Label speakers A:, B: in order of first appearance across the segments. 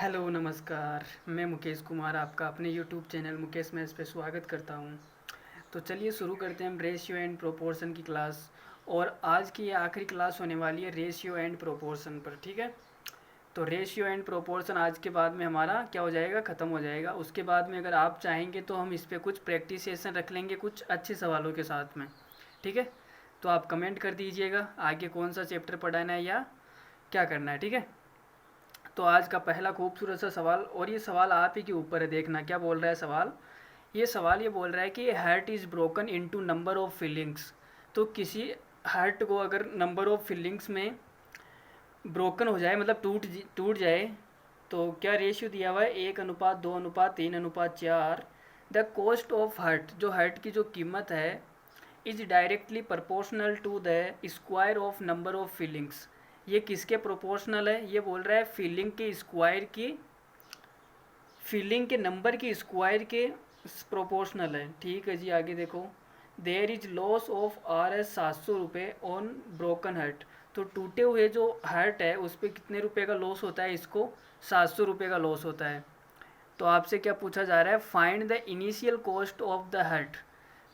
A: Hello नमस्कार। मैं मुकेश कुमार आपका अपने यूट्यूब चैनल मुकेश मैथ्स पे स्वागत करता हूँ। तो चलिए शुरू करते हैं हम रेशियो एंड प्रोपोर्शन की क्लास। और आज की ये आखिरी क्लास होने वाली है रेशियो एंड प्रोपोर्शन पर, ठीक है। तो रेशियो एंड प्रोपोर्शन आज के बाद में हमारा क्या हो जाएगा, ख़त्म हो जाएगा। उसके बाद में अगर आप चाहेंगे तो हम इस पर कुछ प्रैक्टिस सेशन रख लेंगे कुछ अच्छे सवालों के साथ में, ठीक है। तो आप कमेंट कर दीजिएगा आगे कौन सा चैप्टर पढ़ाना है या क्या करना है, ठीक है। तो आज का पहला खूबसूरत सा सवाल, और ये सवाल आप ही के ऊपर है, देखना क्या बोल रहा है सवाल। ये बोल रहा है कि heart is broken into number of feelings. तो किसी हार्ट को अगर नंबर ऑफ फीलिंग्स में ब्रोकन हो जाए, मतलब टूट जाए, तो क्या रेशियो दिया हुआ है 1:2:3:4। द कॉस्ट ऑफ हार्ट, जो हार्ट की जो कीमत है, is directly proportional to the square of number of feelings. ये किसके प्रोपोर्शनल है, ये बोल रहा है फीलिंग के स्क्वायर की, फीलिंग के नंबर की स्क्वायर के प्रोपोर्शनल है, ठीक है जी। आगे देखो, there is loss of Rs 700 रुपये ऑन ब्रोकन हार्ट। तो टूटे हुए जो हार्ट है उस पर कितने रुपए का लॉस होता है, इसको 700 रुपये का लॉस होता है। तो आपसे क्या पूछा जा रहा है, find the initial cost of the heart.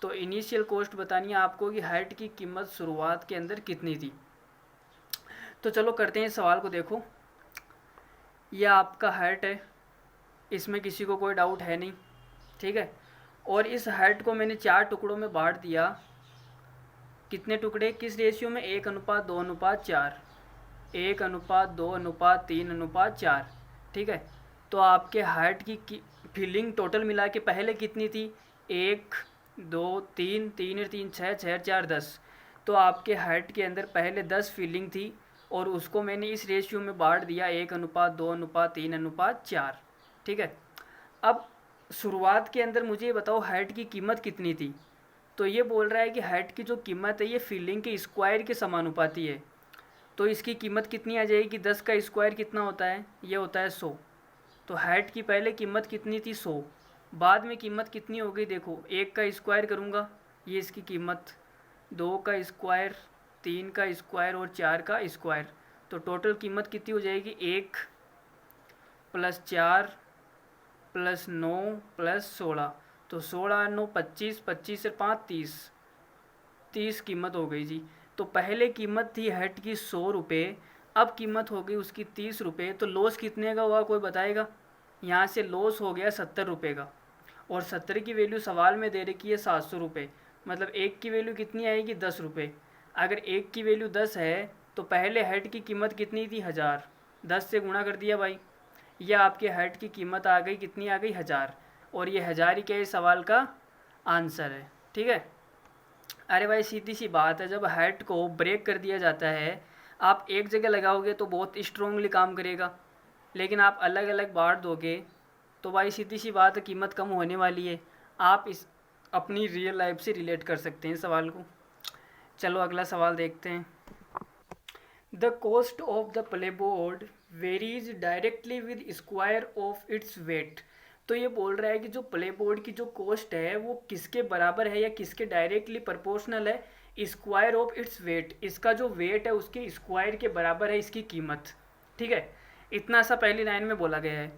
A: तो इनिशियल कॉस्ट बतानी है आपको कि हार्ट की कीमत शुरुआत के अंदर कितनी थी। तो चलो करते हैं इस सवाल को। देखो, यह आपका हार्ट है, इसमें किसी को कोई डाउट है नहीं, ठीक है। और इस हार्ट को मैंने 4 टुकड़ों में बांट दिया। कितने टुकड़े, किस रेशियो में, 1:2:4, 1:2:3:4, ठीक है। तो आपके हार्ट की फीलिंग टोटल मिला के पहले कितनी थी, 1 2 3, 3 और 3 6, 6 और 4 10। तो आपके हार्ट के अंदर पहले 10 फीलिंग थी और उसको मैंने इस रेशियो में बांट दिया 1:2:3:4, ठीक है। अब शुरुआत के अंदर मुझे ये बताओ हार्ट की कीमत कितनी थी। तो ये बोल रहा है कि हार्ट की जो कीमत है ये फीलिंग के स्क्वायर के समानुपाती है। तो इसकी कीमत कितनी आ जाएगी, 10 का स्क्वायर कितना होता है, ये होता है 100। तो हार्ट की पहले कीमत कितनी थी, 100। बाद में कीमत कितनी हो गई, देखो 1 का स्क्वायर करूँगा, ये इसकी कीमत, 2 का स्क्वायर, 3 का स्क्वायर और 4 का स्क्वायर। तो टोटल कीमत कितनी हो जाएगी, 1 + 4 + 9 + 16। तो 16 9 25, 25 से 5 30, 30 कीमत हो गई जी। तो पहले कीमत थी हट की 100 रुपये, अब कीमत हो गई उसकी 30 रुपये। तो लॉस कितने का हुआ, कोई बताएगा। यहाँ से लॉस हो गया 70 रुपये का, और 70 की वैल्यू सवाल में दे रखी है 700 रुपये। मतलब एक की वैल्यू कितनी आएगी, 10 रुपये। अगर एक की वैल्यू 10 है तो पहले हेड की कीमत कितनी थी, 1000। 10 से गुणा कर दिया भाई, यह आपके हेड की कीमत आ गई, कितनी आ गई, 1000। और ये 1000 ही क्या इस सवाल का आंसर है, ठीक है। अरे भाई सीधी सी बात है, जब हेड को ब्रेक कर दिया जाता है, आप एक जगह लगाओगे तो बहुत स्ट्रोंगली काम करेगा, लेकिन आप अलग अलग बांट दोगे तो भाई सीधी सी बात है कीमत कम होने वाली है। आप इस अपनी रियल लाइफ से रिलेट कर सकते हैं इस सवाल को। चलो अगला सवाल देखते हैं। The cost of the playboard varies directly with square of its weight. तो ये बोल रहा है कि जो प्लेबोर्ड की जो कॉस्ट है वो किसके बराबर है या किसके डायरेक्टली प्रोपोर्शनल है, स्क्वायर ऑफ इट्स वेट। इसका जो वेट है उसके स्क्वायर के बराबर है इसकी कीमत, ठीक है। इतना सा पहली लाइन में बोला गया है।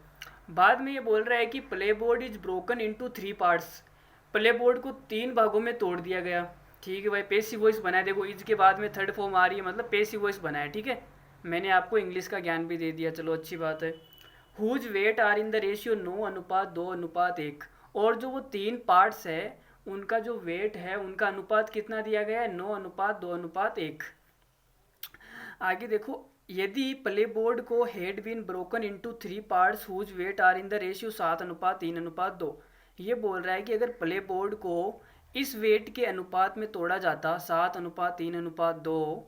A: बाद में ये बोल रहा है कि प्लेबोर्ड इज ब्रोकन इनटू 3 पार्ट्स। प्लेबोर्ड को 3 भागों में तोड़ दिया गया, ठीक है भाई। पेसिव वॉइस बनाए, देखो इज के बाद में थर्ड फॉर्म आ रही है, मतलब पेसिव वॉइस बनाया, ठीक है। मैंने आपको इंग्लिश का ज्ञान भी दे दिया, चलो अच्छी बात है। Whose weight are in the ratio 9:2:1। और जो वो 3 पार्ट्स है उनका जो वेट है उनका अनुपात कितना दिया गया है, 9:2:1। आगे देखो, यदि प्लेबोर्ड को had been broken into 3 parts whose weight are in the ratio 7:3:2। ये बोल रहा है कि अगर प्लेबोर्ड को इस वेट के अनुपात में तोड़ा जाता, 7:3:2,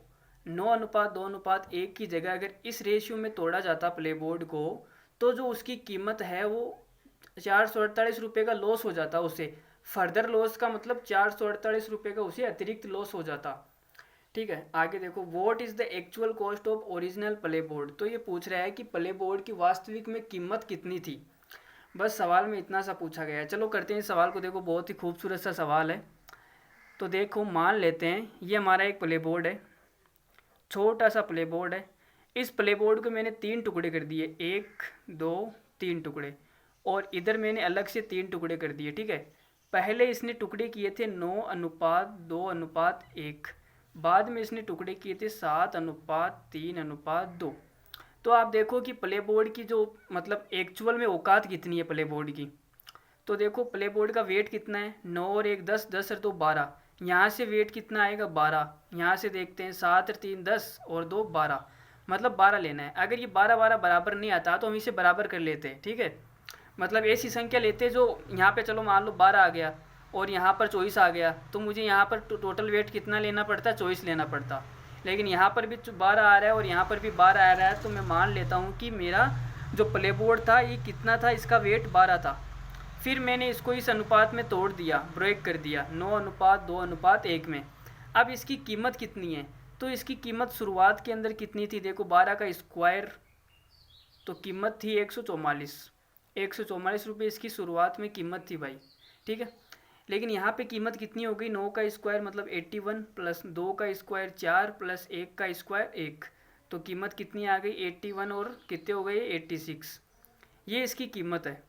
A: 9:2:1 की जगह अगर इस रेशियो में तोड़ा जाता प्लेबोर्ड को, तो जो उसकी कीमत है वो 448 रुपये का लॉस हो जाता उसे। फर्दर लॉस का मतलब 448 रुपये का उसे अतिरिक्त लॉस हो जाता, ठीक है। आगे देखो, what is the actual cost of original play board. तो ये पूछ रहा है कि प्ले बोर्ड की वास्तविक में कीमत कितनी थी। बस सवाल में इतना सा पूछा गया है। चलो करते हैं इस सवाल को। देखो बहुत ही खूबसूरत सा सवाल है। तो देखो मान लेते हैं ये हमारा एक प्ले बोर्ड है, छोटा सा प्ले बोर्ड है। इस प्लेबोर्ड को मैंने 3 टुकड़े कर दिए, 1 2 3 टुकड़े, और इधर मैंने अलग से 3 टुकड़े कर दिए, ठीक है। पहले इसने टुकड़े किए थे 9:2:1, बाद में इसने टुकड़े किए थे 7:3:2। तो आप देखो कि प्लेबोर्ड की जो मतलब एक्चुअल में औकात कितनी है प्लेबोर्ड की। तो देखो प्लेबोर्ड का वेट कितना है, 9 और 1 10, 10 और 2 12, यहाँ से वेट कितना आएगा 12, यहाँ से देखते हैं 7 और 3 10 और 2 12, मतलब 12 लेना है। अगर ये 12 12 बराबर नहीं आता तो हम इसे बराबर कर लेते हैं, ठीक है। मतलब ऐसी संख्या लेते हैं जो यहाँ पे चलो मान लो 12 आ गया और यहाँ पर 24 आ गया, तो मुझे यहाँ पर टोटल वेट कितना लेना पड़ता, 24 लेना पड़ता। लेकिन यहाँ पर भी 12 आ रहा है और यहाँ पर भी 12 आ रहा है, तो मैं मान लेता हूँ कि मेरा जो प्लेबोर्ड था ये कितना था, इसका वेट 12 था। फिर मैंने इसको इस अनुपात में तोड़ दिया, ब्रेक कर दिया 9:2:1 में। अब इसकी कीमत कितनी है, तो इसकी कीमत शुरुआत के अंदर कितनी थी, देखो 12 का स्क्वायर, तो कीमत थी 144 रुपये इसकी शुरुआत में कीमत थी भाई, ठीक है। लेकिन यहाँ पे कीमत कितनी हो गई, 9 का स्क्वायर मतलब 81 प्लस 2 का स्क्वायर 4 प्लस 1 का स्क्वायर 1, तो कीमत कितनी आ गई 81 और कितने हो गए 86, ये इसकी कीमत है।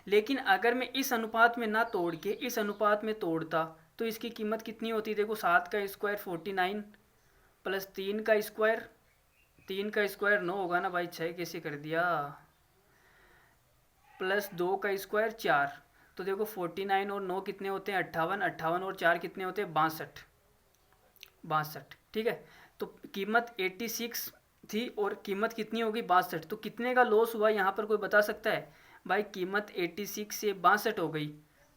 A: लेकिन अगर मैं इस अनुपात में ना तोड़ के इस अनुपात में तोड़ता तो इसकी कीमत कितनी होती, देखो 7 का स्क्वायर 49 प्लस 3 का स्क्वायर, 3 का स्क्वायर 9 होगा ना भाई, 6 कैसे कर दिया, प्लस 2 का स्क्वायर 4, तो देखो 49 और 9 कितने होते हैं 58, 58 और 4 कितने होते हैं 62, ठीक है। तो कीमत 86 थी और कीमत कितनी होगी 62, तो कितने का लॉस हुआ यहाँ पर कोई बता सकता है भाई, कीमत 86 से 62 हो गई,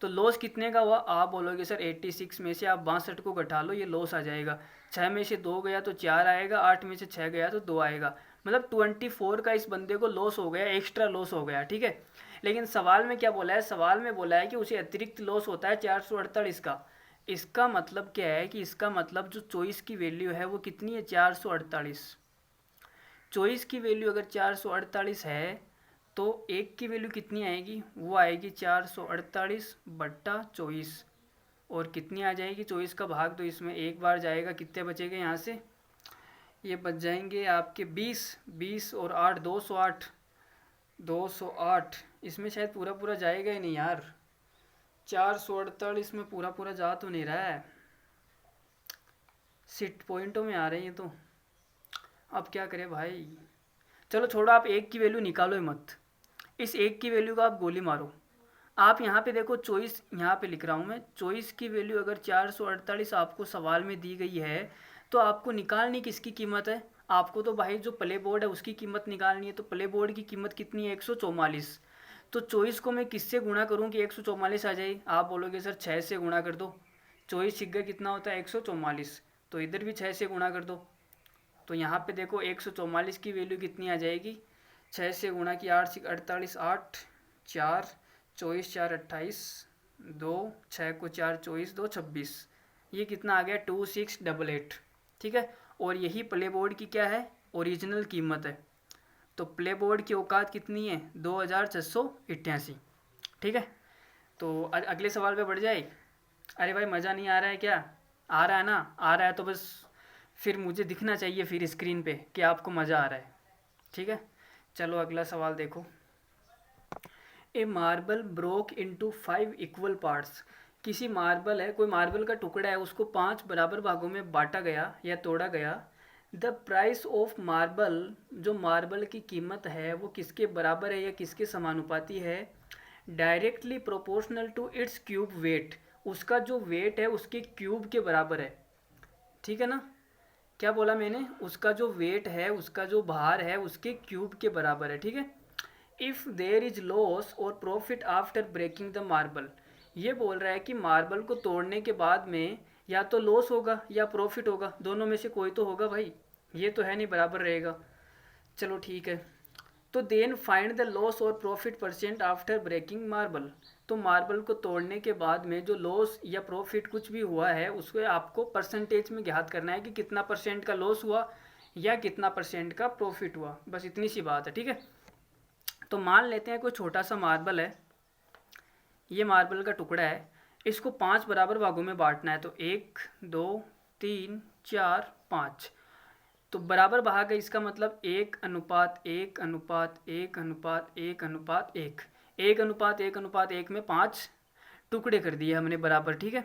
A: तो लॉस कितने का हुआ, आप बोलोगे सर 86 में से आप 62 को घटा लो, ये लॉस आ जाएगा, 6 में से 2 गया तो 4 आएगा, 8 में से 6 गया तो 2 आएगा, मतलब 24 का इस बंदे को लॉस हो गया, एक्स्ट्रा लॉस हो गया, ठीक है। लेकिन सवाल में क्या बोला है, सवाल में बोला है कि उसे अतिरिक्त लॉस होता है 448 का। इसका मतलब क्या है कि इसका मतलब जो चॉइस की वैल्यू है वो कितनी है 448, चॉइस की वैल्यू अगर 448 है तो एक की वैल्यू कितनी आएगी, वो आएगी 448/24, और कितनी आ जाएगी, 24 का भाग तो इसमें एक बार जाएगा, कितने बचेंगे यहाँ से, ये बच जाएंगे आपके 20, 20 और 8 208, 208, इसमें शायद पूरा पूरा जाएगा ही नहीं यार, 448 में पूरा पूरा जा तो नहीं रहा है, सिट पॉइंटों में आ रहे हैं, तो अब क्या करें भाई, चलो छोड़ो, आप एक की वैल्यू निकालो ही मत, इस एक की वैल्यू का आप गोली मारो। आप यहाँ पे देखो चॉइस, यहाँ पे लिख रहा हूँ मैं, चॉइस की वैल्यू अगर 448 आपको सवाल में दी गई है तो आपको निकालनी किसकी कीमत है, आपको तो भाई जो प्ले बोर्ड है उसकी कीमत निकालनी है। तो प्ले बोर्ड की कीमत कितनी है 144, तो चॉइस को मैं किससे गुणा करूँ कि 144 आ जाए, आप बोलोगे सर 6 से गुणा कर दो, चॉइस सिग्गा कितना होता है 144, तो इधर भी 6 से गुणा कर दो, तो यहाँ पे देखो 144 की वैल्यू कितनी आ जाएगी, 6 से गुणा की 8 से 48, 8 4 24 4 28, 2 6 को 4 24 2 26, ये कितना आ गया 2688, ठीक है। और यही प्ले बोर्ड की क्या है ओरिजिनल कीमत है, तो प्ले बोर्ड की औकात कितनी है 2688, ठीक है। तो अगले सवाल पे बढ़ जाए। अरे भाई मज़ा नहीं आ रहा है क्या, आ रहा है ना, आ रहा है तो बस फिर मुझे दिखना चाहिए फिर स्क्रीन पे कि आपको मज़ा आ रहा है, ठीक है। चलो अगला सवाल देखो। A marble broke into 5 equal parts, किसी मार्बल है, कोई मार्बल का टुकड़ा है, उसको 5 बराबर भागों में बांटा गया या तोड़ा गया। द प्राइस ऑफ मार्बल, जो मार्बल की कीमत है वो किसके बराबर है या किसके समानुपाती है, directly proportional to its cube weight, उसका जो वेट है उसके क्यूब के बराबर है, ठीक है ना। क्या बोला मैंने, उसका जो वेट है उसका जो भार है उसके क्यूब के बराबर है, ठीक है। इफ़ देयर इज लॉस और profit after breaking the marble, ये बोल रहा है कि मार्बल को तोड़ने के बाद में या तो लॉस होगा या प्रॉफिट होगा, दोनों में से कोई तो होगा भाई, ये तो है नहीं बराबर रहेगा। चलो ठीक है, तो देन फाइंड द लॉस और profit percent after breaking marble, तो मार्बल को तोड़ने के बाद में जो लॉस या प्रॉफिट कुछ भी हुआ है उसको आपको परसेंटेज में ज्ञात करना है कि कितना परसेंट का लॉस हुआ या कितना परसेंट का प्रॉफिट हुआ, बस इतनी सी बात है, ठीक है। तो मान लेते हैं कोई छोटा सा मार्बल है, ये मार्बल का टुकड़ा है, इसको 5 बराबर भागों में बांटना है, तो 1 2 3 4 5, तो बराबर भाग है, इसका मतलब 1:1:1:1:1:1, 1:1:1 में 5 टुकड़े कर दिए हमने बराबर, ठीक है।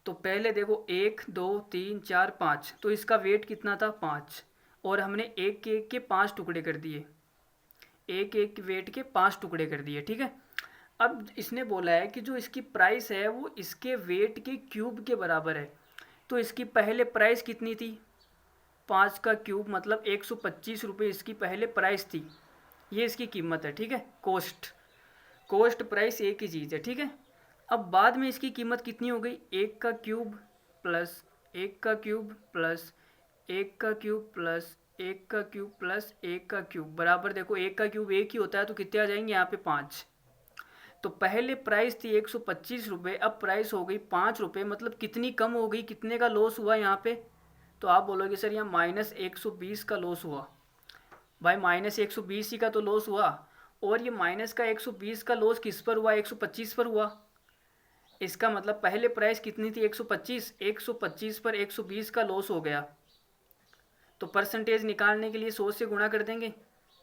A: तो पहले देखो 1 2 3 4 5, तो इसका वेट कितना था 5, और हमने एक के 5 टुकड़े कर दिए, एक वेट के 5 टुकड़े कर दिए, ठीक है। अब इसने बोला है कि जो इसकी प्राइस है वो इसके वेट के क्यूब के बराबर है। तो इसकी पहले प्राइस कितनी थी, 5 का क्यूब, मतलब 125 रुपये इसकी पहले प्राइस थी, ये इसकी कीमत है, ठीक है। कोस्ट प्राइस एक ही चीज़ है, ठीक है। अब बाद में इसकी कीमत कितनी हो गई, 1 का क्यूब प्लस 1 का क्यूब प्लस 1 का क्यूब प्लस 1 का क्यूब प्लस 1 का क्यूब बराबर, देखो 1 का क्यूब 1 ही होता है, तो कितने आ जाएंगे यहाँ पे 5। तो पहले प्राइस थी 125 रुपये, अब प्राइस हो गई 5 रुपये, मतलब कितनी कम हो गई, कितने का लॉस हुआ यहाँ पे। तो आप बोलोगे सर यहाँ -120 का लॉस हुआ। भाई -120 ही का तो लॉस हुआ, और ये माइनस का 120 का लॉस किस पर हुआ, 125 पर हुआ। इसका मतलब पहले प्राइस कितनी थी 125, 125 पर 120 का लॉस हो गया। तो परसेंटेज निकालने के लिए 100 से गुणा कर देंगे,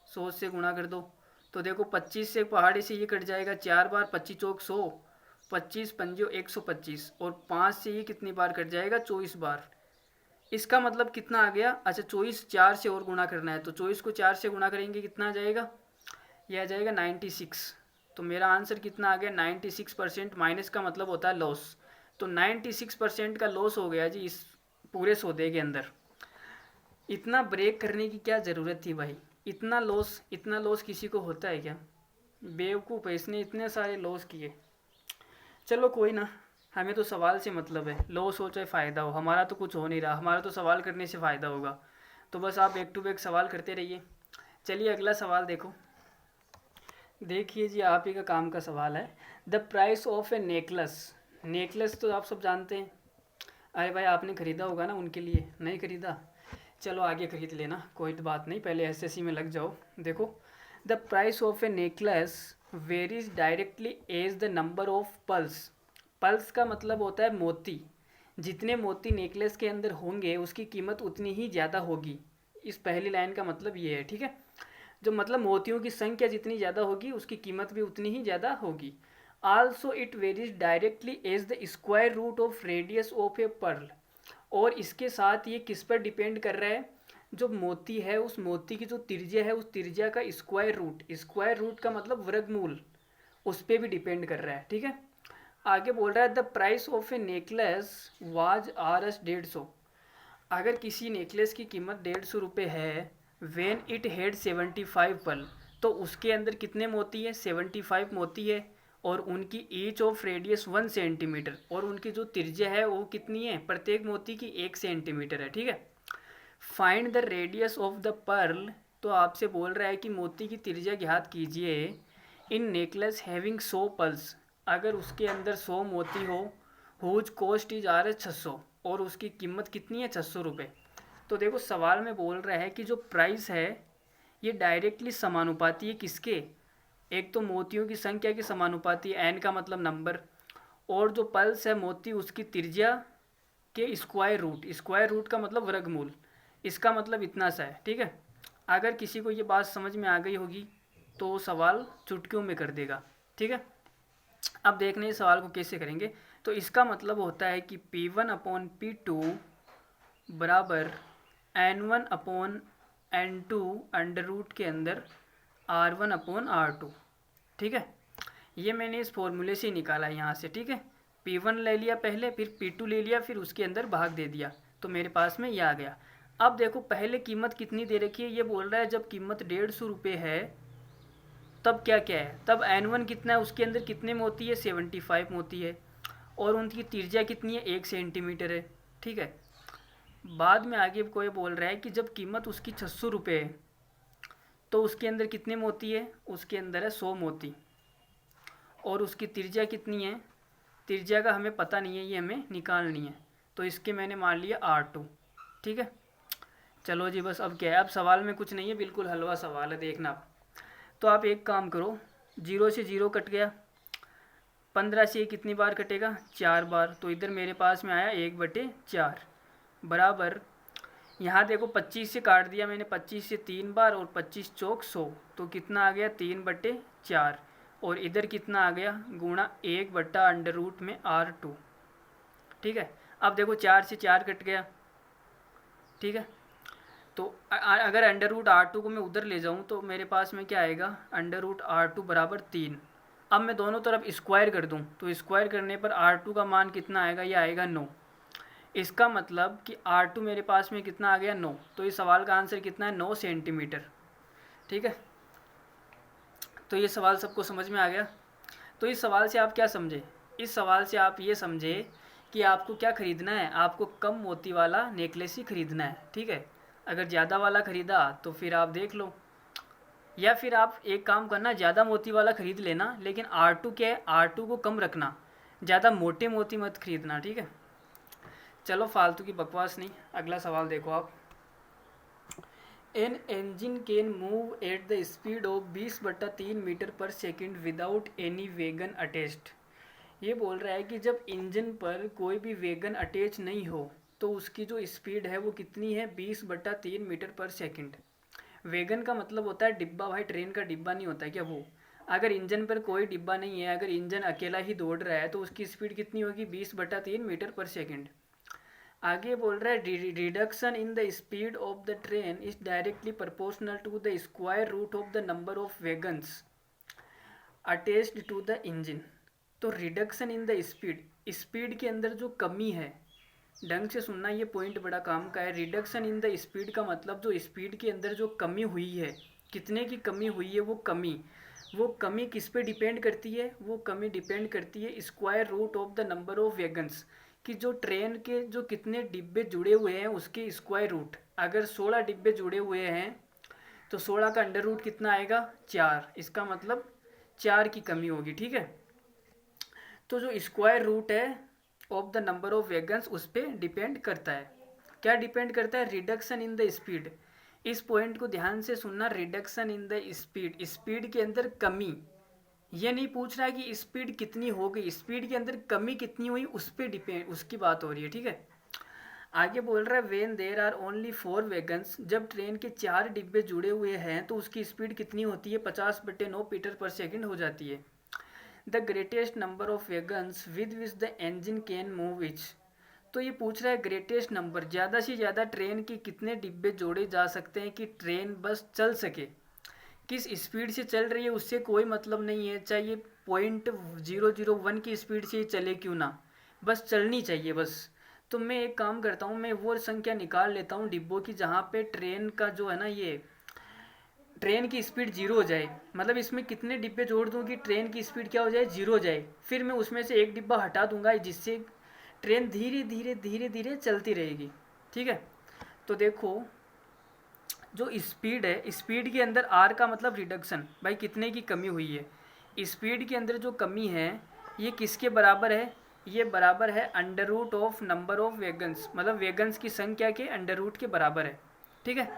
A: 100 से गुणा कर दो। तो देखो 25 से पहाड़ी से ये कट जाएगा 4 बार, 25 चौक 100, 25 पंजो 125, और 5 से ये कितनी बार कट जाएगा 24 बार। इसका मतलब कितना आ गया, अच्छा 24 4 से और गुणा करना है, तो 24 को 4 से गुणा करेंगे कितना आ जाएगा, यह आ जाएगा 96। तो मेरा आंसर कितना आ गया 96%, माइनस का मतलब होता है लॉस। तो 96% का लॉस हो गया जी इस पूरे सौदे के अंदर। इतना ब्रेक करने की क्या ज़रूरत थी भाई, इतना लॉस किसी को होता है क्या, बेवकूफ़ है, इसने इतने सारे लॉस किए। चलो कोई ना, हमें तो सवाल से मतलब है, लॉस हो चाहे फ़ायदा हो, हमारा तो कुछ हो नहीं रहा, हमारा तो सवाल करने से फ़ायदा होगा। तो बस आप बैक टू बैक सवाल करते रहिए। चलिए अगला सवाल देखो। देखिए जी, आप ही का काम का सवाल है। The price of a necklace, necklace तो आप सब जानते हैं। अरे भाई आपने ख़रीदा होगा ना, उनके लिए नहीं ख़रीदा, चलो आगे खरीद लेना, कोई बात नहीं, पहले एसएससी में लग जाओ। देखो, the price of a necklace varies directly as the number of pearls. Pearls का मतलब होता है मोती, जितने मोती नेकलेस के अंदर होंगे उसकी कीमत उतनी ही ज़्यादा होगी। इस पहली लाइन का मतलब ये है, ठीक है। जो मतलब मोतियों की संख्या जितनी ज़्यादा होगी उसकी कीमत भी उतनी ही ज़्यादा होगी। Also it varies directly as the square root of radius of a pearl. और इसके साथ ये किस पर डिपेंड कर रहा है, जो मोती है उस मोती की जो त्रिज्या है उस त्रिज्या का स्क्वायर रूट का मतलब वर्गमूल, उस पर भी डिपेंड कर रहा है, ठीक है। आगे बोल रहा है the price of a necklace was Rs 150। अगर किसी नेकलेस की कीमत 150 रुपये है, वेन इट हैड 75 पल, तो उसके अंदर कितने मोती है, 75 मोती है, और उनकी ईच ऑफ रेडियस 1 सेंटीमीटर, और उनकी जो त्रिज्या है वो कितनी है, प्रत्येक मोती की 1 सेंटीमीटर है, ठीक है। Find the radius of the pearl, तो आपसे बोल रहा है कि मोती की त्रिज्या ज्ञात कीजिए इन नेकलेस हैविंग 100 पल्स, अगर उसके अंदर 100 मोती हो, हुज कॉस्ट इज Rs 600, और उसकी कीमत कितनी है 600 रुपये। तो देखो सवाल में बोल रहा है कि जो प्राइस है ये डायरेक्टली समानुपाती है किसके, एक तो मोतियों की संख्या के समानुपाती है, एन का मतलब नंबर, और जो पल्स है मोती उसकी त्रिज्या के स्क्वायर रूट का मतलब वर्गमूल। इसका मतलब इतना सा है, ठीक है। अगर किसी को ये बात समझ में आ गई होगी तो सवाल चुटकियों में कर देगा, ठीक है। अब देखने इस सवाल को कैसे करेंगे। तो इसका मतलब होता है कि P1/P2 बराबर N1/N2 अंडर रूट के अंदर R1/R2, ठीक है। ये मैंने इस फॉर्मूले से निकाला है यहाँ से, ठीक है। P1 ले लिया पहले, फिर P2 ले लिया, फिर उसके अंदर भाग दे दिया, तो मेरे पास में ये आ गया। अब देखो पहले कीमत कितनी दे रखी है, ये बोल रहा है जब कीमत 150 रुपये है तब क्या क्या है, तब N1 कितना है, उसके अंदर कितने मोती है, 75 मोती है, और उनकी त्रिज्या कितनी है, 1 सेंटीमीटर है, ठीक है। बाद में आगे कोई बोल रहा है कि जब कीमत उसकी 600 रुपये है तो उसके अंदर कितने मोती है, उसके अंदर है 100 मोती, और उसकी त्रिज्या कितनी है, त्रिज्या का हमें पता नहीं है, ये हमें निकालनी है, तो इसके मैंने मान लिया R2, ठीक है। चलो जी बस, अब क्या है, अब सवाल में कुछ नहीं है, बिल्कुल हलवा सवाल है, देखना आप। तो आप एक काम करो, 0 से 0 कट गया, 15 से कितनी बार कटेगा, 4 बार, तो इधर मेरे पास में आया 1/4 बराबर यहाँ देखो 25 से काट दिया मैंने, 25 से 3 बार और 25 चौक 100, तो कितना आ गया 3/4। और इधर कितना आ गया गुणा 1/√में R2। ठीक है, अब देखो 4 से 4 कट गया। ठीक है, तो अगर √R2 को मैं उधर ले जाऊँ तो मेरे पास में क्या आएगा, √R2 बराबर 3। अब मैं दोनों तरफ स्क्वायर कर दूँ तो स्क्वायर करने पर R2 का मान कितना आएगा, ये आएगा 9। इसका मतलब कि R2 मेरे पास में कितना आ गया 9। तो इस सवाल का आंसर कितना है, 9 सेंटीमीटर। ठीक है, तो ये सवाल सबको समझ में आ गया। तो इस सवाल से आप क्या समझे, इस सवाल से आप ये समझे कि आपको क्या ख़रीदना है, आपको कम मोती वाला नेकलेस ही ख़रीदना है। ठीक है, अगर ज़्यादा वाला ख़रीदा तो फिर आप देख लो, या फिर आप एक काम करना, ज़्यादा मोती वाला ख़रीद लेना, लेकिन R2 क्या है, R2 को कम रखना, ज़्यादा मोटे मोती मत खरीदना। ठीक है, चलो फालतू की बकवास नहीं, अगला सवाल देखो आप। An engine can move at the speed of 20/3 metre per second without any wagon attached. ये बोल रहा है कि जब इंजन पर कोई भी वैगन अटैच नहीं हो तो उसकी जो स्पीड है वो कितनी है, 20/3 मीटर पर सेकेंड। वैगन का मतलब होता है डिब्बा, भाई ट्रेन का डिब्बा नहीं होता क्या वो। अगर इंजन पर कोई डिब्बा नहीं है, अगर इंजन अकेला ही दौड़ रहा है तो उसकी स्पीड कितनी होगी, 20/3 मीटर पर सेकेंड। आगे बोल रहा है reduction in the speed of the train is directly proportional to the square root of the number of wagons attached to the engine. तो reduction in the speed, speed के अंदर जो कमी है, ढंग से सुनना, ये पॉइंट बड़ा काम का है। रिडक्शन इन द स्पीड का मतलब जो स्पीड के अंदर जो कमी हुई है, कितने की कमी हुई है, वो कमी किस पे डिपेंड करती है, वो कमी डिपेंड करती है square root of the number of wagons, कि जो ट्रेन के जो कितने डिब्बे जुड़े हुए हैं उसके स्क्वायर रूट। अगर 16 डिब्बे जुड़े हुए हैं तो 16 का अंडर रूट कितना आएगा, 4। इसका मतलब 4 की कमी होगी। ठीक है, तो जो स्क्वायर रूट है of the number of wagons उस पर डिपेंड करता है। क्या डिपेंड करता है, रिडक्शन इन द स्पीड। इस पॉइंट को ध्यान से सुनना, reduction in the speed, speed के अंदर कमी। ये नहीं पूछ रहा है कि स्पीड कितनी हो गई, स्पीड के अंदर कमी कितनी हुई उस पर डिपेंड, उसकी बात हो रही है। ठीक है, आगे बोल रहा है when there are only 4 wagons, जब ट्रेन के 4 डिब्बे जुड़े हुए हैं तो उसकी स्पीड कितनी होती है, 50/9 मीटर पर सेकेंड हो जाती है। The greatest number of wagons with which the engine can move etch. तो ये पूछ रहा है ग्रेटेस्ट नंबर, ज़्यादा से ज़्यादा ट्रेन के कितने डिब्बे जोड़े जा सकते हैं कि ट्रेन बस चल सके। किस स्पीड से चल रही है उससे कोई मतलब नहीं है, चाहे ये 0.001 की स्पीड से ही चले क्यों ना, बस चलनी चाहिए बस। तो मैं एक काम करता हूँ, मैं वो संख्या निकाल लेता हूँ डिब्बों की जहाँ पे ट्रेन का जो है ना, ये ट्रेन की स्पीड 0 हो जाए। मतलब इसमें कितने डिब्बे जोड़ दूँ कि ट्रेन की स्पीड क्या हो जाए, 0 हो जाए। फिर मैं उसमें से एक डिब्बा हटा दूंगा जिससे ट्रेन धीरे धीरे धीरे धीरे चलती रहेगी। ठीक है, तो देखो जो स्पीड है, स्पीड के अंदर आर का मतलब रिडक्शन, भाई कितने की कमी हुई है। स्पीड के अंदर जो कमी है ये किसके बराबर है, ये बराबर है under root of number of wagons, मतलब वैगन्स की संख्या के अंडर रूट के बराबर है। ठीक है,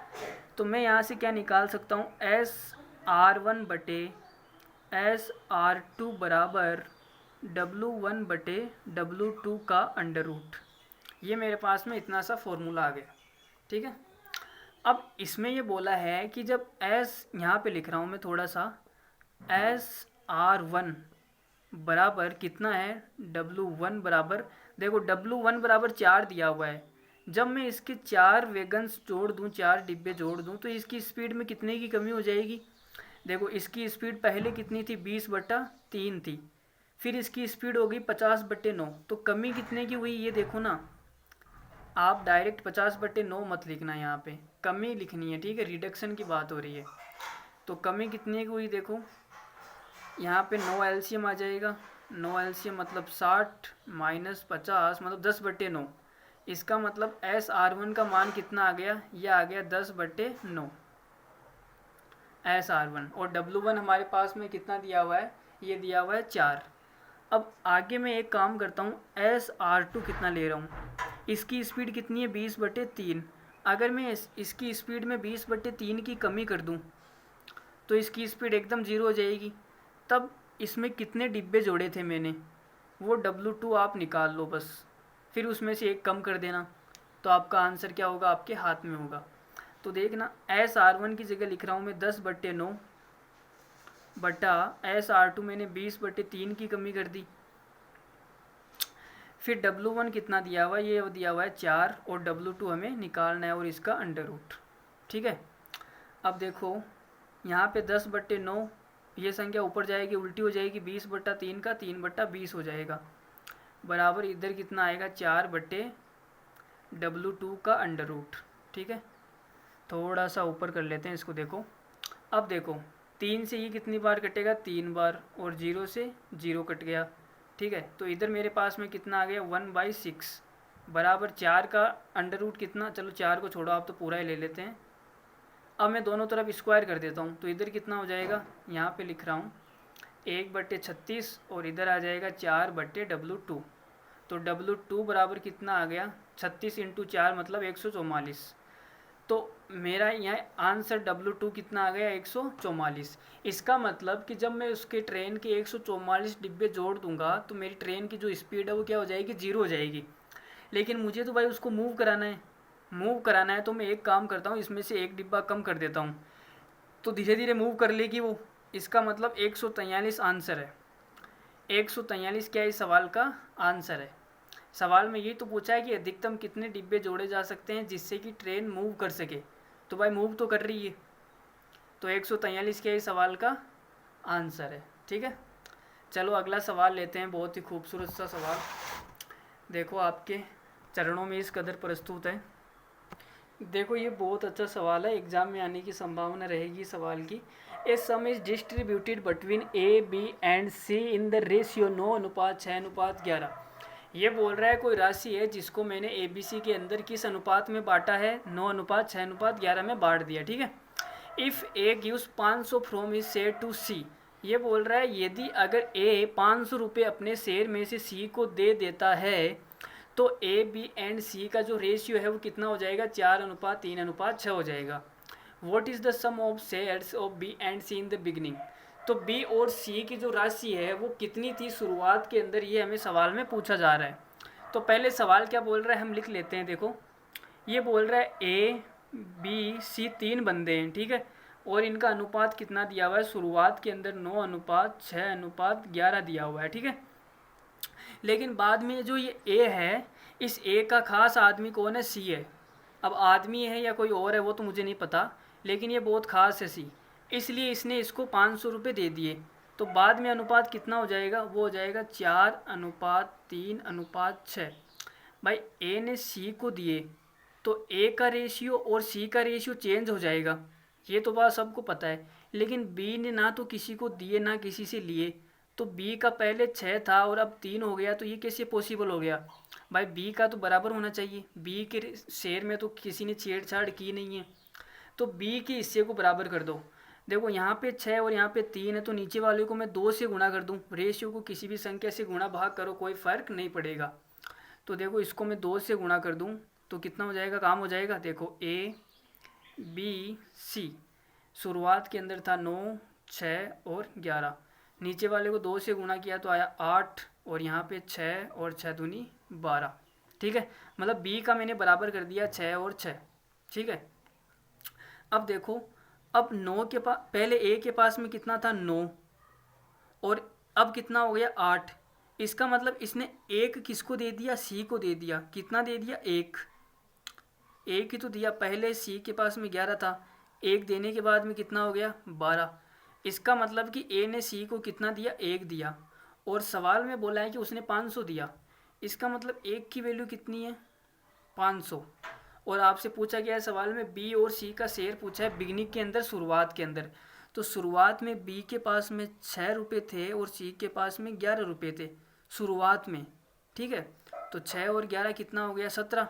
A: तो मैं यहाँ से क्या निकाल सकता हूँ, SR1/SR2 बराबर W1/W2 का अंडर रूट। ये मेरे पास में इतना सा फॉर्मूला आ गया। ठीक है, अब इसमें ये बोला है कि जब S, यहाँ पे लिख रहा हूँ मैं थोड़ा सा, SR1 बराबर कितना है, W1 बराबर, देखो W1 बराबर 4 दिया हुआ है। जब मैं इसके 4 वैगन्स जोड़ दूँ, 4 डिब्बे जोड़ दूँ तो इसकी स्पीड में कितने की कमी हो जाएगी। देखो इसकी स्पीड पहले कितनी थी, 20/3 थी, फिर इसकी स्पीड हो गई 50/9, तो कमी कितने की हुई ये देखो ना। आप डायरेक्ट 50/9 मत लिखना, यहाँ पे कमी लिखनी है। ठीक है, रिडक्शन की बात हो रही है। तो कमी कितने की हुई देखो, यहाँ पे 9 एलसीएम आ जाएगा। 9 एलसीएम मतलब 60 माइनस 50 मतलब 10/9। इसका मतलब SR1 का मान कितना आ गया, यह आ गया 10/9 SR1। और W1 हमारे पास में कितना दिया हुआ है, ये दिया हुआ है 4। अब आगे मैं एक काम करता हूँ, SR2 कितना ले रहा हूँ, इसकी स्पीड कितनी है, 20/3। अगर मैं इसकी स्पीड में 20/3 की कमी कर दूं तो इसकी स्पीड एकदम 0 हो जाएगी। तब इसमें कितने डिब्बे जोड़े थे मैंने, वो W2 आप निकाल लो बस, फिर उसमें से एक कम कर देना। तो आपका आंसर क्या होगा, आपके हाथ में होगा। तो देखना SR1 की जगह लिख रहा हूँ मैं 10/9 बटा SR2 मैंने 20/3 की कमी कर दी। फिर W1 कितना दिया हुआ है, ये दिया हुआ है 4 और W2 हमें निकालना है और इसका अंडर रूट। ठीक है, अब देखो यहाँ पे 10/9 ये संख्या ऊपर जाएगी उल्टी हो जाएगी, 20/3 का 3/20 हो जाएगा, बराबर इधर कितना आएगा 4/W2 का अंडर रूट। ठीक है, थोड़ा सा ऊपर कर लेते हैं इसको। देखो अब देखो 3 से ये कितनी बार कटेगा, 3 बार, और 0 से 0 कट गया। ठीक है, तो इधर मेरे पास में कितना आ गया 1/6 बराबर 4 का अंडर रूट कितना, चलो 4 को छोड़ो आप तो पूरा ही ले लेते हैं। अब मैं दोनों तरफ स्क्वायर कर देता हूँ, तो इधर कितना हो जाएगा, यहाँ पे लिख रहा हूँ 1/36 और इधर आ जाएगा 4/W2। तो W2 बराबर कितना आ गया 36 × 4 मतलब 144। तो मेरा यहाँ आंसर W2 कितना आ गया 144। इसका मतलब कि जब मैं उसके ट्रेन के 144 डिब्बे जोड़ दूंगा तो मेरी ट्रेन की जो स्पीड है वो क्या हो जाएगी, 0 हो जाएगी। लेकिन मुझे तो भाई उसको मूव कराना है, तो मैं एक काम करता हूँ, इसमें से एक डिब्बा कम कर देता हूँ, तो धीरे धीरे मूव कर लेगी वो। इसका मतलब 143 आंसर है। 143 क्या इस सवाल का आंसर है। सवाल में ये तो पूछा है कि अधिकतम कितने डिब्बे जोड़े जा सकते हैं जिससे कि ट्रेन मूव कर सके, तो भाई मूव तो कर रही है, तो 143 क्या इस सवाल का आंसर है। ठीक है, चलो अगला सवाल लेते हैं, बहुत ही खूबसूरत सा सवाल। देखो आपके चरणों में इस कदर प्रस्तुत है। देखो ये बहुत अच्छा सवाल है, एग्जाम में आने की संभावना रहेगी सवाल की। A sum is distributed between A, B and C in the ratio 9:6:11। ये बोल रहा है कोई राशि है जिसको मैंने ABC के अंदर किस अनुपात में बांटा है, 9:6:11 में बांट दिया। ठीक है, if A gives 500 from his share to C। ये बोल रहा है यदि अगर A 500 रुपये अपने शेयर में से C को दे देता है तो A, B एंड C का जो रेशियो है वो कितना हो जाएगा, 4:3:6 हो जाएगा। What is the sum of shares of B and C in the beginning. तो B और C की जो राशि है वो कितनी थी शुरुआत के अंदर, ये हमें सवाल में पूछा जा रहा है। तो पहले सवाल क्या बोल रहा है हम लिख लेते हैं। देखो ये बोल रहा है A, B, C 3 बंदे हैं। ठीक है, और इनका अनुपात कितना दिया हुआ है, शुरुआत के अंदर 9:6:11 दिया हुआ है। ठीक है, लेकिन बाद में जो ये A है, इस A का खास आदमी कौन है, C है। अब आदमी है या कोई और है वो तो मुझे नहीं पता, लेकिन ये बहुत खास है C, इसलिए इसने इसको 500 रुपये दे दिए। तो बाद में अनुपात कितना हो जाएगा, वो हो जाएगा 4:3:6। भाई A ने C को दिए तो A का रेशियो और C का रेशियो चेंज हो जाएगा, ये तो बात सबको पता है। लेकिन B ने ना तो किसी को दिए ना किसी से लिए, तो B का पहले 6 था और अब 3 हो गया, तो ये कैसे पॉसिबल हो गया। भाई B का तो बराबर होना चाहिए, B के शेयर में तो किसी ने छेड़छाड़ की नहीं है, तो B के हिस्से को बराबर कर दो। देखो यहाँ पे 6 और यहाँ पे 3 है, तो नीचे वाले को मैं 2 से गुणा कर दूँ, रेशियो को किसी भी संख्या से गुणा भाग करो कोई फ़र्क नहीं पड़ेगा। तो देखो इसको मैं 2 से गुणा कर दूँ तो कितना हो जाएगा, काम हो जाएगा। देखो A, B, C शुरुआत के अंदर था 9, 6 और 11, नीचे वाले को 2 से गुणा किया तो आया 8 और यहाँ पे 6 और 6 दूनी 12। ठीक है, मतलब B का मैंने बराबर कर दिया 6 और 6। ठीक है, अब देखो अब 9 के पास, पहले A के पास में कितना था 9 और अब कितना हो गया 8। इसका मतलब इसने एक किसको दे दिया, C को दे दिया। कितना दे दिया, एक ही तो दिया। पहले C के पास में 11 था, एक देने के बाद में कितना हो गया 12। इसका मतलब कि A ने C को कितना दिया, एक दिया, और सवाल में बोला है कि उसने 500 दिया। इसका मतलब एक की वैल्यू कितनी है, 500। और आपसे पूछा गया है सवाल में B और C का शेयर पूछा है बिगनिंग के अंदर, शुरुआत के अंदर। तो शुरुआत में B के पास में 6 रुपये थे और C के पास में 11 रुपये थे शुरुआत में। ठीक है, तो 6 और 11 कितना हो गया, 17।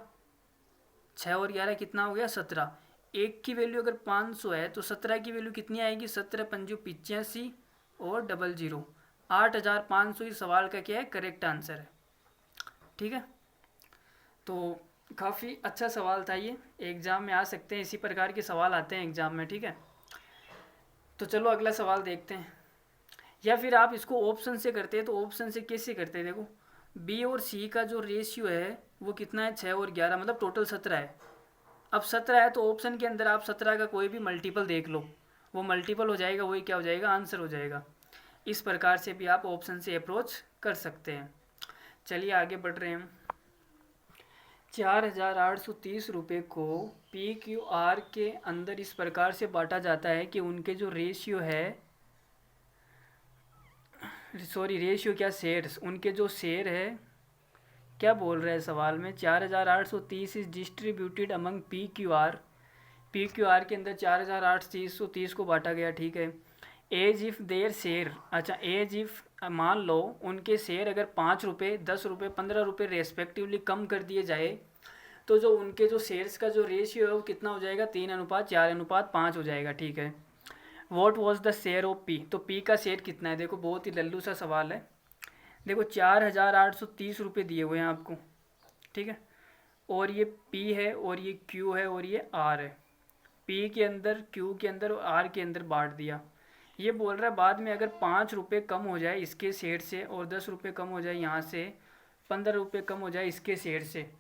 A: 6 और 11 कितना हो गया, 17। एक की वैल्यू अगर 500 है तो 17 की वैल्यू कितनी आएगी, 17 पंजू 85 और 00, 8500 इस सवाल का क्या है, करेक्ट आंसर है। ठीक है, तो काफ़ी अच्छा सवाल था ये, एग्ज़ाम में आ सकते हैं, इसी प्रकार के सवाल आते हैं एग्ज़ाम में। ठीक है, तो चलो अगला सवाल देखते हैं, या फिर आप इसको ऑप्शन से करते हैं। तो ऑप्शन से कैसे करते हैं, देखो बी और सी का जो रेशियो है वो कितना है, 6 और 11, मतलब टोटल 17 है। अब 17 है तो ऑप्शन के अंदर आप 17 का कोई भी मल्टीपल देख लो, वो मल्टीपल हो जाएगा, वही क्या हो जाएगा, आंसर हो जाएगा। इस प्रकार से भी आप ऑप्शन से अप्रोच कर सकते हैं। चलिए आगे बढ़ रहे हैं। 4,830 रुपये को पी क्यू आर के अंदर इस प्रकार से बांटा जाता है कि उनके जो रेशियो है, सॉरी रेशियो क्या, शेयर्स, उनके जो शेयर है, क्या बोल रहे हैं सवाल में, 4,830 is distributed among P Q R. P Q R के अंदर 4,830 को बांटा गया, ठीक है। एज इफ़ देयर शेयर, अच्छा एज इफ़, मान लो उनके शेयर अगर 5 रुपये, 10 रुपये, 15 रुपये रेस्पेक्टिवली कम कर दिए जाए, तो जो उनके जो शेयर्स का जो रेशियो है वो कितना हो जाएगा, 3:4:5 हो जाएगा, ठीक है। What was the share of P, तो पी का शेयर कितना है, देखो बहुत ही लल्लू सा सवाल है। देखो 4,830 रुपये दिए हुए हैं आपको, ठीक है, और ये पी है और ये क्यू है और ये आर है। पी के अंदर, क्यू के अंदर और आर के अंदर बांट दिया। ये बोल रहा है बाद में अगर 5 रुपये कम हो जाए इसके शेयर से, और 10 रुपये कम हो जाए यहाँ से, 15 रुपये कम हो जाए इसके शेयर से,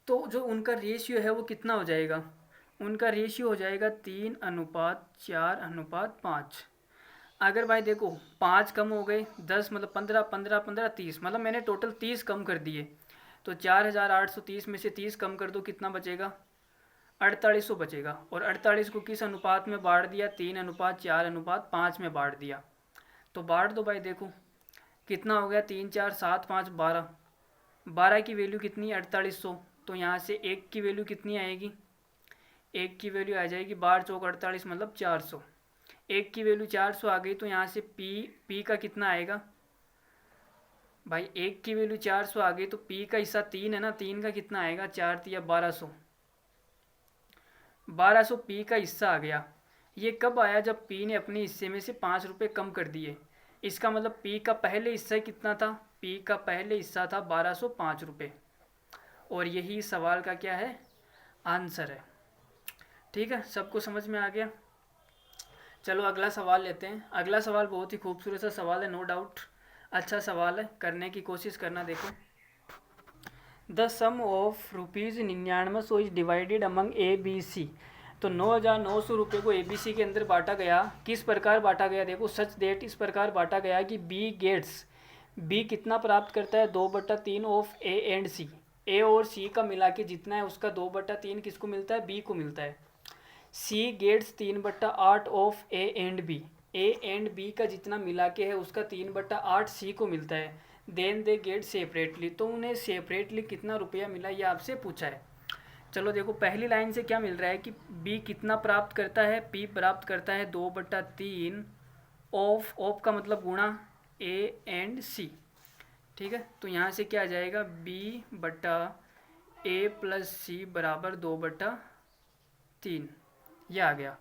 A: तो जो उनका रेशियो है वो कितना हो जाएगा, उनका रेशियो हो जाएगा 3:4:5। अगर भाई देखो 5 कम हो गए, 10 मतलब 15, 15, 15, 30, मतलब मैंने टोटल 30 कम कर दिए, तो 4,830 में से 30 कम कर दो, कितना बचेगा, 4800 बचेगा। और 48 को किस अनुपात में बांट दिया, 3:4:5 में बांट दिया। तो बांट दो भाई, देखो कितना हो गया, 3, 4, 7, 5, 12, 12 की वैल्यू कितनी है, 4800। तो यहाँ से एक की वैल्यू कितनी आएगी, एक की वैल्यू आ जाएगी 12 चौक 48, मतलब 400। एक की वैल्यू 400 आ गई, तो यहाँ से पी का कितना आएगा भाई, एक की वैल्यू 400 आ गई, तो पी का हिस्सा 3 है ना, 3 का कितना आएगा, 4 × 1200, 1200 पी का हिस्सा आ गया। ये कब आया, जब पी ने अपने हिस्से में से 5 रुपये कम कर दिए। इसका मतलब पी का पहले हिस्सा कितना था, पी का पहले हिस्सा था 1205 रुपये, और यही सवाल का क्या है, आंसर है। ठीक है, सबको समझ में आ गया। चलो अगला सवाल लेते हैं। अगला सवाल बहुत ही खूबसूरत सा सवाल है, नो डाउट अच्छा सवाल है, करने की कोशिश करना। देखो, the sum of ₹99 is divided among A B C. तो 9,900 रुपये को ए बी सी के अंदर बांटा गया। किस प्रकार बांटा गया, देखो सच डेट इस प्रकार बांटा गया कि बी गेट्स, बी कितना प्राप्त करता है, 2/3 ऑफ ए एंड सी। ए और सी का मिला के जितना है उसका 2/3 किसको मिलता है, बी को मिलता है। C gets 3/8 of A and B, A and B का जितना मिला के है उसका 3/8 सी को मिलता है। देन दे गेट सेपरेटली, तो उन्हें सेपरेटली कितना रुपया मिला ये आपसे पूछा है। चलो देखो, पहली लाइन से क्या मिल रहा है कि बी कितना प्राप्त करता है, पी प्राप्त करता है 2/3 ऑफ का मतलब गुणा ए एंड सी। ठीक है, तो यहाँ से क्या आ जाएगा, B/A + C बराबर 2/3, यह आ गया।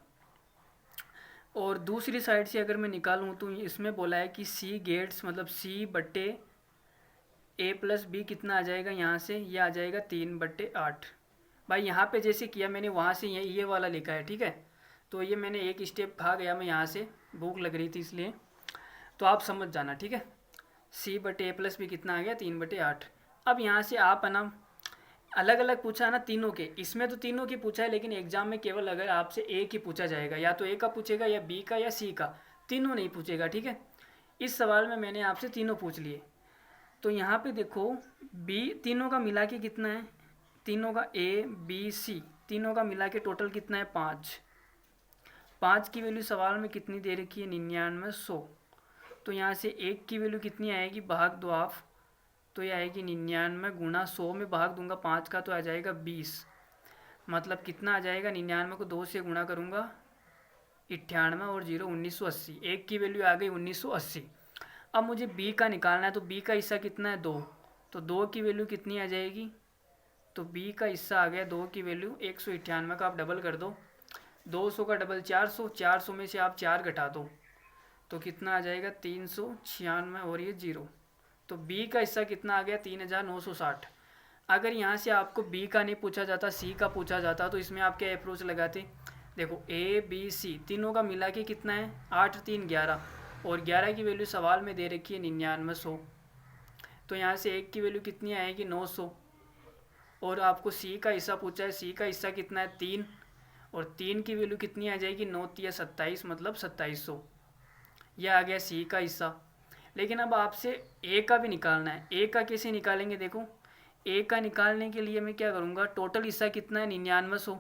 A: और दूसरी साइड से अगर मैं निकालूँ तो इसमें बोला है कि C गेट्स मतलब C/A + B कितना आ जाएगा, यहाँ से यह आ जाएगा 3/8। भाई यहाँ पे जैसे किया मैंने वहाँ से ये वाला लिखा है, ठीक है। तो ये मैंने एक स्टेप खा गया मैं यहाँ से, भूख लग रही थी इसलिए, तो आप समझ जाना, ठीक है। C/A + B कितना आ गया, 3/8। अब यहाँ से आप है ना, अलग अलग पूछा है ना तीनों के, इसमें तो तीनों की पूछा है, लेकिन एग्जाम में केवल अगर आपसे एक ही पूछा जाएगा, या तो ए का पूछेगा या बी का या सी का, तीनों नहीं पूछेगा, ठीक है। इस सवाल में मैंने आपसे तीनों पूछ लिए। तो यहाँ पे देखो, बी तीनों का मिला के कितना है, तीनों का ए बी सी तीनों का मिला के टोटल कितना है, 5। 5 की वैल्यू सवाल में कितनी दे रखी है, 9900। तो यहाँ से एक की वैल्यू कितनी आएगी, भाग दो आप, तो ये आएगी 99 गुणा 100 में भाग दूंगा 5 का, तो आ जाएगा 20। मतलब कितना आ जाएगा, 99 को 2 से गुणा करूँगा 98 और 0 1980। एक की वैल्यू आ गई 1980। अब मुझे बी का निकालना है, तो बी का हिस्सा कितना है, 2। तो 2 की वैल्यू कितनी आ जाएगी, तो बी का हिस्सा आ गया 2 की वैल्यू 198 का, आप डबल कर दो, 200 का डबल 400, 400 में से आप 4 घटा दो, तो कितना आ जाएगा 396 और ये 0। तो बी का हिस्सा कितना आ गया, 3960। अगर यहाँ से आपको बी का नहीं पूछा जाता, सी का पूछा जाता, तो इसमें आप क्या अप्रोच लगाते। देखो ए बी सी तीनों का मिला के कितना है, 8 3 11, और 11 की वैल्यू सवाल में दे रखी है 9900। तो यहाँ से एक की वैल्यू कितनी आएगी 900, और आपको सी का हिस्सा पूछा है, सी का हिस्सा कितना है 3, और 3 की वैल्यू कितनी आ जाएगी 9 या 27, मतलब 2700। यह आ गया सी का हिस्सा। लेकिन अब आपसे ए का भी निकालना है। ए का कैसे निकालेंगे, देखो ए का निकालने के लिए मैं क्या करूँगा, टोटल हिस्सा कितना है 9900,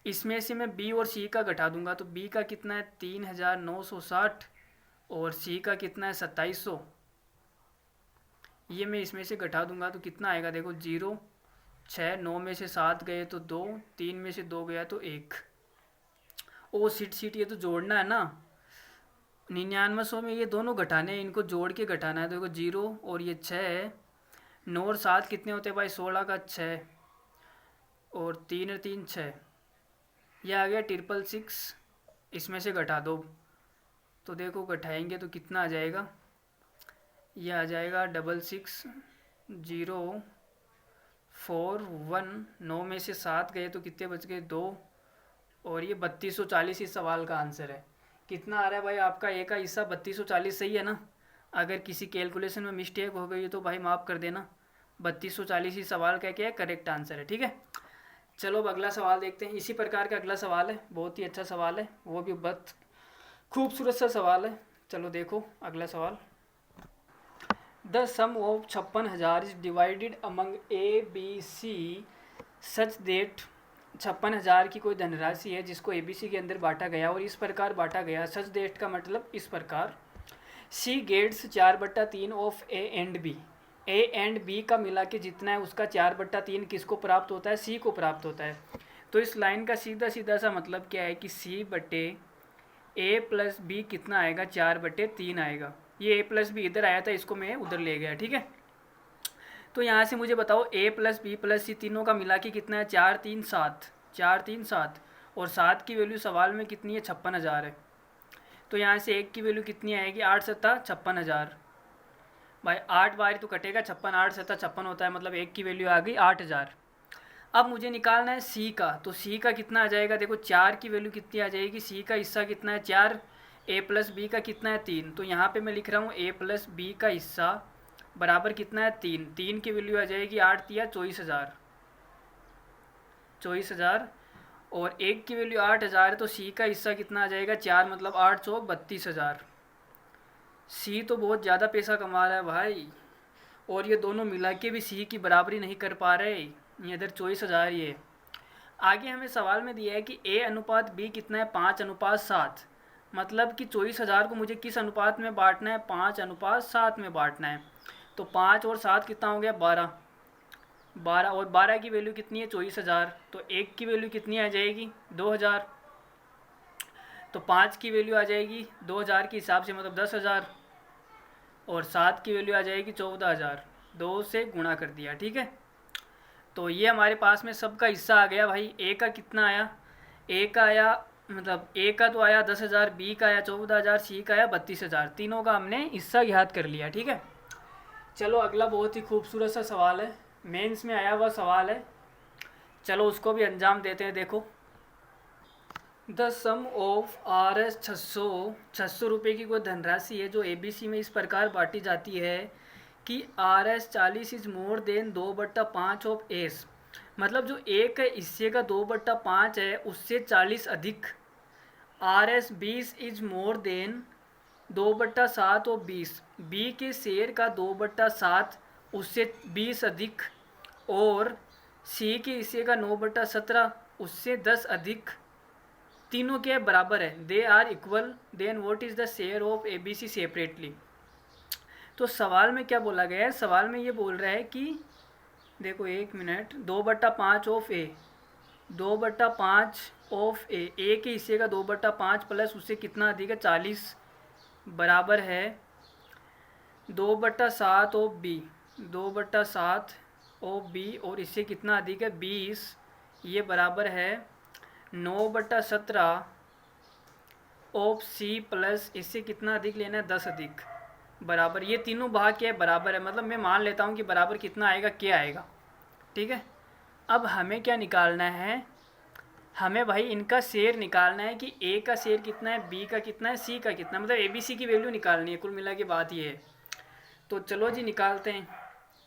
A: इसमें से मैं बी और सी का घटा दूंगा, तो बी का कितना है 3960 और सी का कितना है 2700। ये मैं इसमें से घटा दूंगा तो कितना आएगा, देखो 0, 6, 9 में से 7 गए तो 2, 3 में से 2 गया तो 1। ओ सीट ये तो जोड़ना है ना, 9900 में ये दोनों घटाने हैं, इनको जोड़ के घटाना है। देखो 0 और ये 6 है, 9 और 7 कितने होते हैं भाई 16 का 6, और 3 और 3 6, यह आ गया 666। इसमें से घटा दो, तो देखो घटाएंगे तो कितना आ जाएगा, यह आ जाएगा 66041। 9 में से 7 गए तो कितने बच गए 2, और ये 3240 इस सवाल का आंसर है। कितना आ रहा है भाई आपका ए का हिस्सा 3240, सही है ना। अगर किसी कैलकुलेशन में मिस्टेक हो गई तो भाई माफ़ कर देना, 3240 ही सवाल का क्या है करेक्ट आंसर है, ठीक है। चलो अब अगला सवाल देखते हैं। इसी प्रकार का अगला सवाल है, बहुत ही अच्छा सवाल है, वो भी बहुत खूबसूरत सा सवाल है। चलो देखो अगला सवाल। The sum of 56,000 is divided among A B C such that 56,000 की कोई धनराशि है जिसको ए बी सी के अंदर बांटा गया और इस प्रकार बांटा गया। सच देट का मतलब इस प्रकार, C gets 4/3 of A and B. A and B का मिला के जितना है उसका 4/3 किसको प्राप्त होता है, सी को प्राप्त होता है। तो इस लाइन का सीधा सीधा सा मतलब क्या है कि सी बटे ए प्लस बी कितना आएगा, 4/3 आएगा। ये ए प्लस बी इधर आया था, इसको मैं उधर ले गया, ठीक है। तो यहाँ से मुझे बताओ ए प्लस बी प्लस सी तीनों का मिला के कितना है, 4 3 7, 4 3 7, और 7 की वैल्यू सवाल में कितनी है 56,000 है। तो यहाँ से एक की वैल्यू कितनी आएगी, 8 7 56,000। भाई 8 बार तो कटेगा, 56 8 7 56 होता है, मतलब एक की वैल्यू आ गई 8000। अब मुझे निकालना है सी का, तो सी का कितना आ जाएगा, देखो 4 की वैल्यू कितनी आ जाएगी, सी का हिस्सा कितना है 4, ए प्लस बी का कितना है 3। तो यहाँ पे मैं लिख रहा हूँ ए प्लस बी का हिस्सा बराबर कितना है 3। 3 की वैल्यू आ जाएगी 8 तिया 24,000, 24,000, और एक की वैल्यू 8,000 है, तो सी का हिस्सा कितना आ जाएगा 4, मतलब 8 चौक 32,000। सी तो बहुत ज़्यादा पैसा कमा रहा है भाई, और ये दोनों मिला के भी सी की बराबरी नहीं कर पा रहे। ये इधर 24,000 ये। आगे हमें सवाल में दिया है कि ए अनुपात बी कितना है, 5:7, मतलब कि 24,000 को मुझे किस अनुपात में बांटना है, 5:7 में बांटना है। तो 5 और 7 कितना हो गया 12, 12, और 12 की वैल्यू कितनी है 24,000, तो एक की वैल्यू कितनी आ जाएगी 2,000, तो 5 की वैल्यू आ जाएगी 2,000 के हिसाब से, मतलब 10,000, और 7 की वैल्यू आ जाएगी 14,000। 2 से गुणा कर दिया, ठीक है। तो ये हमारे पास में सबका हिस्सा आ गया भाई। ए का कितना आया, ए का आया, मतलब ए का तो आया 10,000, बी का आया 14,000, सी का आया 32,000। तीनों का हमने हिस्सा याद कर लिया, ठीक है। चलो अगला बहुत ही खूबसूरत सा सवाल है, मेंस में आया हुआ सवाल है, चलो उसको भी अंजाम देते हैं। देखो, the sum of R S 600 रुपये की कोई धनराशि है जो ए बी सी में इस प्रकार बांटी जाती है कि R S 40 is more then 2/5 of S. मतलब जो ए के हिस्से का 2/5 है उससे 40 अधिक। R S 20 is more than 2/7 of 20, B के शेयर का 2/7 उससे 20 अधिक, और सी के हिस्से का 9/17 उससे 10 अधिक। तीनों के बराबर है, they are equal, then what is the share of A B C separately. तो सवाल में क्या बोला गया है, सवाल में ये बोल रहा है कि देखो 1 मिनट, 2/5 ऑफ ए, 2/5 ऑफ ए के हिस्से का 2/5 प्लस उससे कितना अधिक है 40, बराबर है 2/7 ऑफ बी, 2/7 ऑफ बी, और इससे कितना अधिक है 20, ये बराबर है 9/17 ऑफ सी प्लस इससे कितना अधिक लेना है 10 अधिक, बराबर। ये तीनों भाग क्या है बराबर है, मतलब मैं मान लेता हूँ कि बराबर कितना आएगा, क्या आएगा, ठीक है। अब हमें क्या निकालना है, हमें भाई इनका शेयर निकालना है कि ए का शेयर कितना है, बी का कितना है, सी का कितना, मतलब ए बी सी की वैल्यू निकालनी है। कुल मिला के बात ये है। तो चलो जी निकालते हैं।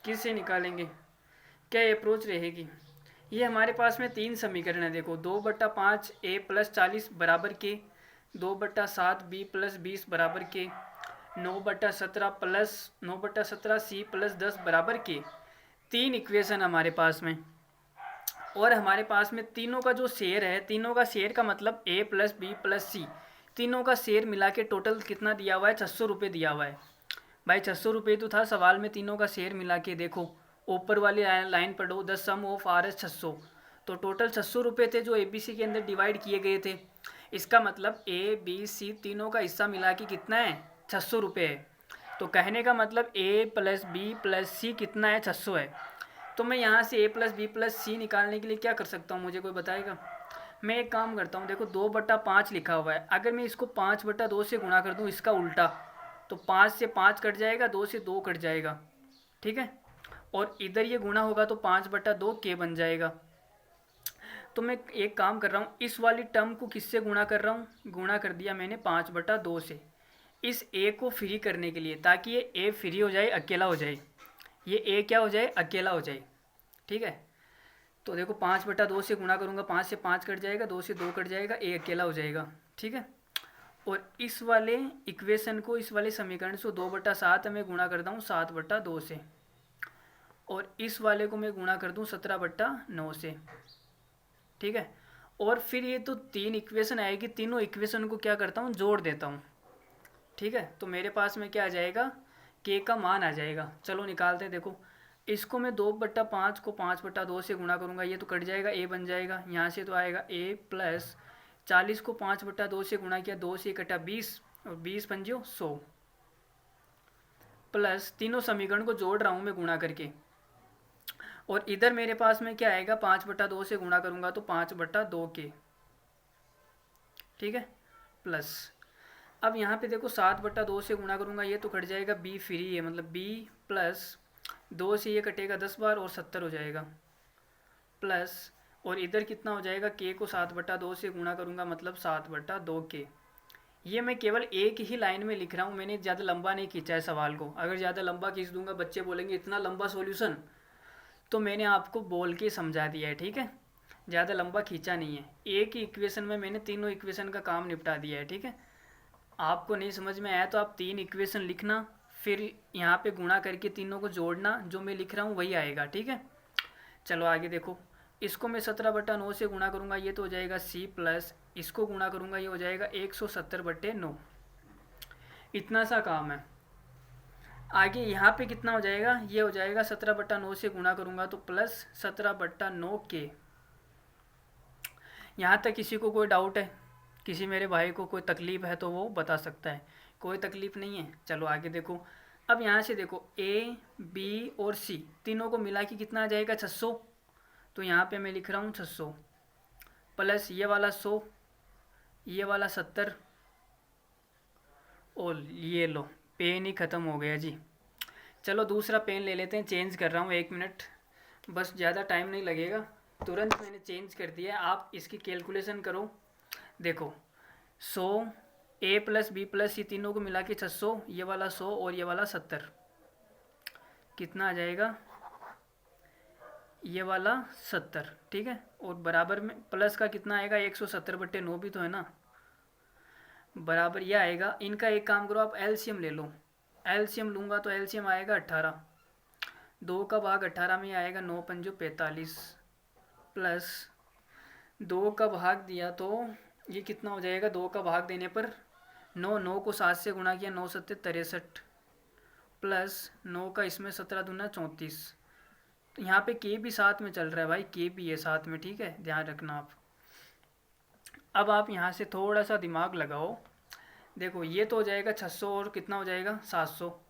A: किससे निकालेंगे, क्या अप्रोच रहेगी। ये हमारे पास में 3 समीकरण है। देखो 2/5 a प्लस 40 बराबर के, 2/7 b प्लस 20 बराबर के, 9/17 c प्लस 10 बराबर के। 3 इक्वेशन हमारे पास में, और हमारे पास में तीनों का जो शेयर है, तीनों का शेयर का मतलब a प्लस बी प्लस सी, तीनों का शेयर मिला के टोटल कितना दिया हुआ है, 600 रुपये दिया हुआ है। भाई 600 रुपये तो था सवाल में, तीनों का शेयर मिला के देखो ऊपर वाली लाइन पढ़ो, the sum of R S 600। तो टोटल 600 रुपये थे जो ABC के अंदर डिवाइड किए गए थे। इसका मतलब ABC तीनों का हिस्सा मिला के कितना है, 600 रुपये है। तो कहने का मतलब A प्लस बी प्लस सी कितना है, 600 है। तो मैं यहाँ से A प्लस बी प्लस सी निकालने के लिए क्या कर सकता हूँ, मुझे कोई बताएगा। मैं एक काम करता हूँ, देखो 2/5 लिखा हुआ है, अगर मैं इसको 5/2 से गुणा कर दूँ, इसका उल्टा, तो 5 से 5 कट जाएगा, 2 से 2 कट जाएगा, ठीक है। और इधर ये गुणा होगा तो 5/2 के बन जाएगा। तो मैं एक काम कर रहा हूँ, इस वाली टर्म को किससे गुणा कर रहा हूँ, गुणा कर दिया मैंने 5/2 से, इस ए को फ्री करने के लिए, ताकि ये ए फ्री हो जाए, अकेला हो जाए, ये ए क्या हो जाए, अकेला हो जाए, ठीक है। तो देखो 5/2 से गुणा करूँगा, 5 से 5 कट जाएगा, 2 से 2 कट जाएगा, ए अकेला हो जाएगा, ठीक है। और इस वाले इक्वेशन को, इस वाले समीकरण से 2/7 में गुणा करता हूँ 7/2 से, और इस वाले को मैं गुणा कर दूँ 17/9 से, ठीक है। और फिर ये तो 3 इक्वेशन आएगी, तीनों इक्वेशन को क्या करता हूँ, जोड़ देता हूँ, ठीक है। तो मेरे पास में क्या आ जाएगा, के का मान आ जाएगा। चलो निकालते हैं। देखो इसको मैं 2/5 को 5/2 से गुणा करूँगा, ये तो कट जाएगा, ए बन जाएगा। यहाँ से तो आएगा a प्लस 40 को 5/2 से गुणा किया, 2 से कटा 20, और 20 पंजो 100, प्लस तीनों समीकरण को जोड़ रहा हूँ मैं गुणा करके। और इधर मेरे पास में क्या आएगा, 5/2 से गुणा करूँगा तो 5/2 के, ठीक है, प्लस अब यहाँ पे देखो 7/2 से गुणा करूँगा, ये तो कट जाएगा, b फ्री है, मतलब b प्लस 2 से ये कटेगा 10 बार और 70 हो जाएगा, प्लस और इधर कितना हो जाएगा, k को 7/2 से गुणा करूँगा, मतलब 7/2 के। ये मैं केवल एक ही लाइन में लिख रहा हूँ, मैंने ज़्यादा लंबा नहीं खींचा है सवाल को। अगर ज़्यादा लंबा खींच दूंगा बच्चे बोलेंगे इतना लंबा सॉल्यूशन, तो मैंने आपको बोल के समझा दिया है, ठीक है। ज़्यादा लंबा खींचा नहीं है, एक ही इक्वेशन में मैंने तीनों इक्वेशन का काम निपटा दिया है, ठीक है। आपको नहीं समझ में आया तो आप 3 इक्वेशन लिखना, फिर यहाँ पे गुणा करके तीनों को जोड़ना, जो मैं लिख रहा हूँ वही आएगा, ठीक है। चलो आगे देखो, इसको मैं 17/9 से गुणा करूँगा, ये तो हो जाएगा c, प्लस इसको गुणा करूँगा, ये हो जाएगा 170/9। इतना सा काम है। आगे यहाँ पे कितना हो जाएगा, ये हो जाएगा 17/9 से गुणा करूँगा तो प्लस 17/9 के। यहाँ तक किसी को कोई डाउट है, किसी मेरे भाई को कोई तकलीफ़ है तो वो बता सकता है। कोई तकलीफ़ नहीं है। चलो आगे देखो, अब यहाँ से देखो A, B और C तीनों को मिला के कितना आ जाएगा, 600। तो यहाँ पे मैं लिख रहा हूँ 600, प्लस ये वाला 100, ये वाला 70, और ये लो पेन ही ख़त्म हो गया जी। चलो दूसरा पेन ले लेते हैं, चेंज कर रहा हूँ, 1 मिनट बस, ज़्यादा टाइम नहीं लगेगा, तुरंत मैंने चेंज कर दिया। आप इसकी कैलकुलेशन करो। देखो 100, A प्लस बी प्लस सी तीनों को मिला के 600, ये वाला 100 और ये वाला 70, कितना आ जाएगा, ये वाला 70, ठीक है। और बराबर में प्लस का कितना आएगा, 170/9 भी तो है ना, बराबर यह आएगा। इनका एक काम करो, आप एलसीएम ले लो। एलसीएम लूँगा तो एलसीएम आएगा 18, 2 का भाग 18 में आएगा 9 पंजो 45, प्लस 2 का भाग दिया तो ये कितना हो जाएगा, 2 का भाग देने पर 9 को 7 से गुणा किया, 9 7 63, प्लस 9 का इसमें 17 दूना 34। तो यहाँ पे के भी साथ में चल रहा है भाई, के भी है साथ में, ठीक है, ध्यान रखना आप। अब आप यहाँ से थोड़ा सा दिमाग लगाओ। देखो ये तो हो जाएगा 600 और कितना हो जाएगा 700,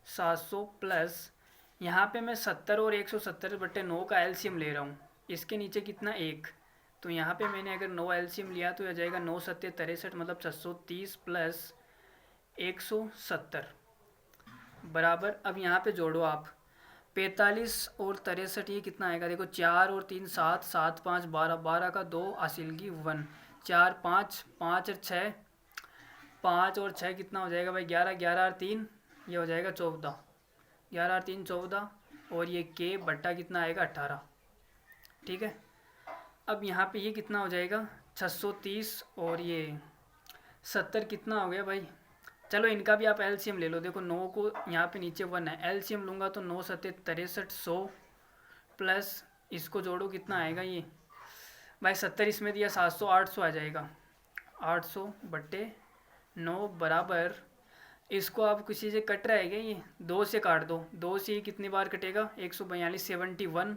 A: 700 प्लस यहाँ पे मैं 70 और 170/9 का एलसीएम ले रहा हूँ, इसके नीचे कितना 1, तो यहाँ पे मैंने अगर 9 एलसीएम लिया तो यह जाएगा 9 7 63, मतलब 630 प्लस 170 बराबर। अब यहाँ पे जोड़ो आप 45 और 63, ये कितना आएगा, देखो 4 और 3 7, 7 5 12, 12 का 2 हासिल की 1, 4 5 5 और 6, 5 और 6 कितना हो जाएगा भाई 11, 11 और 3 ये हो जाएगा 14, 11 और 3 14, और ये के बट्टा कितना आएगा 18। ठीक है, अब यहाँ पे ये कितना हो जाएगा 630, और ये 70 कितना हो गया भाई। चलो इनका भी आप एलसीएम ले लो। देखो 9 को यहाँ पे नीचे 1 है, एलसीएम लूँगा तो 9 सत्ते 63, 100 प्लस इसको जोड़ो कितना आएगा ये भाई 70 इसमें दिया 700, 800 आ जाएगा। 800 बट्टे 9 बराबर, इसको आप किसी से कट रहा है क्या, ये 2 से काट दो, 2 से ही कितनी बार कटेगा 142, 71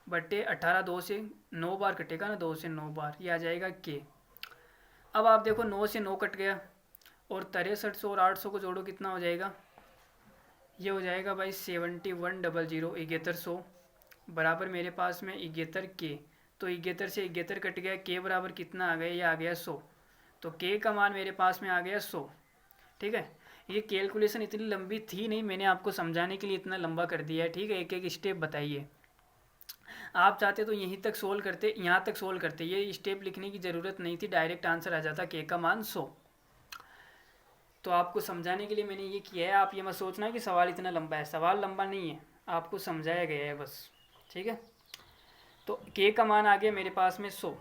A: बट्टे 18, 2 से 9 बार कटेगा ना, 2 से 9 बार, ये आ जाएगा के। अब आप देखो 9 से 9 कट गया, और 63 और 800 को जोड़ो कितना हो जाएगा, ये हो जाएगा भाई 7100, 7100 बराबर मेरे पास में 71 के। तो 71 से 71 कट गया, के बराबर कितना आ गया, ये आ गया 100। तो के का मान मेरे पास में आ गया 100। ठीक है, ये कैलकुलेशन इतनी लंबी थी नहीं, मैंने आपको समझाने के लिए इतना लंबा कर दिया है। ठीक है, एक एक स्टेप बताइए। आप चाहते तो यहीं तक सोल्व करते, यहाँ तक सोल्व करते, ये स्टेप लिखने की ज़रूरत नहीं थी, डायरेक्ट आंसर आ जाता के का मान 100। तो आपको समझाने के लिए मैंने ये किया है। आप ये मत सोचना कि सवाल इतना लंबा है, सवाल लंबा नहीं है, आपको समझाया गया है बस। ठीक है, तो के का मान आ गया मेरे पास में 100।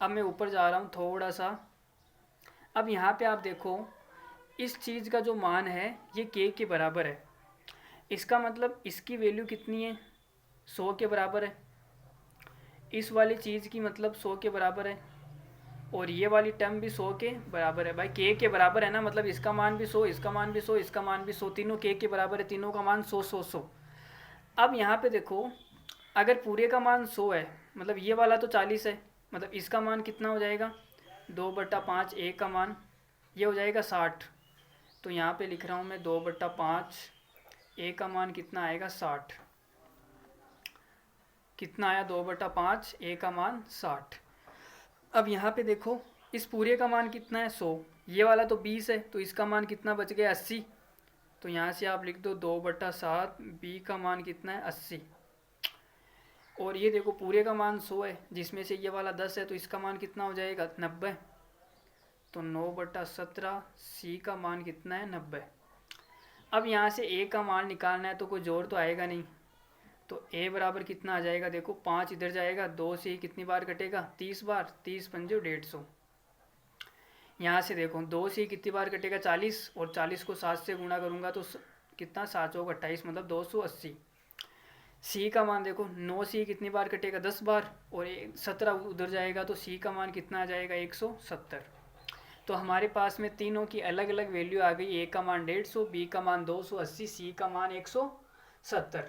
A: अब मैं ऊपर जा रहा हूँ थोड़ा सा। अब यहाँ पे आप देखो इस चीज़ का जो मान है ये के बराबर है, इसका मतलब इसकी वैल्यू कितनी है 100 के बराबर है। इस वाली चीज़ की मतलब 100 के बराबर है, और ये वाली टर्म भी 100 के बराबर है। भाई के बराबर है ना, मतलब इसका मान भी 100, इसका मान भी 100, इसका मान भी 100, तीनों के बराबर है, तीनों का मान 100 100 100। अब यहाँ पे देखो अगर पूरे का मान 100 है, मतलब ये वाला तो 40 है, मतलब इसका मान कितना हो जाएगा 2/5, ए का मान ये हो जाएगा 60। तो यहाँ पे लिख रहा हूँ मैं 2/5, ए का मान कितना आएगा 60। कितना आया 2/5, ए का मान 60। अब यहाँ पे देखो इस पूरे का मान कितना है 100, ये वाला तो 20 है, तो इसका मान कितना बच गया 80। तो यहाँ से आप लिख दो 2/7, बी का मान कितना है 80। और ये देखो पूरे का मान 100 है, जिसमें से ये वाला 10 है, तो इसका मान कितना हो जाएगा 90। तो 9/17, सी का मान कितना है 90। अब यहाँ से ए का मान निकालना है, तो कोई जोड़ तो आएगा नहीं, तो ए बराबर कितना आ जाएगा, देखो 5 इधर जाएगा, 2 से ही कितनी बार कटेगा 30 बार, 30 पंजे 150। यहाँ से देखो 2 से ही कितनी बार कटेगा 40, और 40 को 7 से गुणा करूँगा तो कितना 7 चौक 28, मतलब 280। सी का मान देखो 9 से ही कितनी बार कटेगा 10 बार, और 17 उधर जाएगा, तो सी का मान कितना आ जाएगा 170। तो हमारे पास में तीनों की अलग अलग वैल्यू आ गई, ए का मान 150, बी का मान 280, सी का मान 170।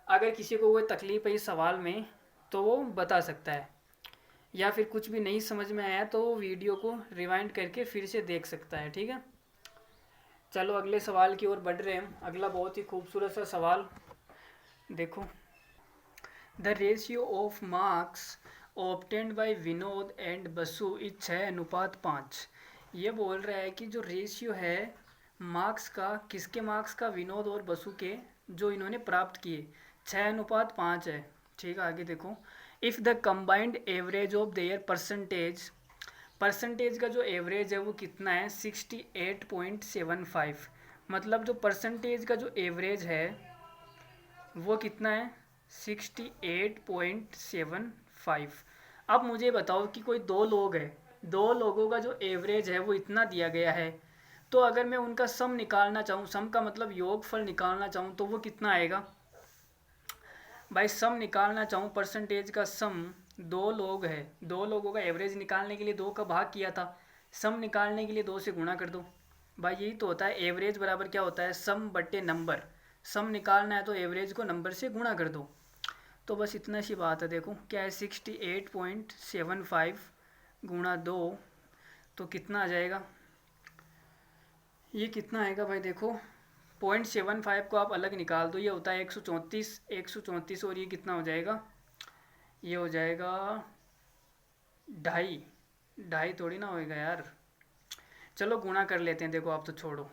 A: अगर किसी को कोई तकलीफ है इस सवाल में तो वो बता सकता है, या फिर कुछ भी नहीं समझ में आया तो वीडियो को रिवाइंड करके फिर से देख सकता है। ठीक है, चलो अगले सवाल की ओर बढ़ रहे हैं हम। अगला बहुत ही खूबसूरत सा सवाल देखो, the ratio of marks obtained by Vinod and Basu is 6:5। ये बोल रहा है कि जो रेशियो है मार्क्स का, किसके मार्क्स का, विनोद और बसु के, जो इन्होंने प्राप्त किए 6:5 है। ठीक है, आगे देखो, if the combined average of their percentage, percentage का जो एवरेज है वो कितना है 68.75। मतलब जो परसेंटेज का जो एवरेज है वो कितना है 68.75। अब मुझे बताओ कि कोई दो लोग हैं, दो लोगों का जो एवरेज है वो इतना दिया गया है, तो अगर मैं उनका सम निकालना चाहूँ, सम का मतलब योगफल निकालना चाहूँ, तो वो कितना आएगा भाई। सम निकालना चाहूँ परसेंटेज का सम, दो लोग हैं, दो लोगों का एवरेज निकालने के लिए 2 का भाग किया था, सम निकालने के लिए 2 से गुणा कर दो भाई। यही तो होता है, एवरेज बराबर क्या होता है सम बट्टे नंबर। सम निकालना है तो एवरेज को नंबर से गुणा कर दो। तो बस इतना सी बात है। देखो क्या है 68.75 गुणा 2, तो कितना आ जाएगा, ये कितना आएगा भाई। देखो 0.75 को आप अलग निकाल दो, ये होता है 134, और ये कितना हो जाएगा, ये हो जाएगा 2.5 थोड़ी ना होएगा यार। चलो गुणा कर लेते हैं। देखो आप तो छोड़ो,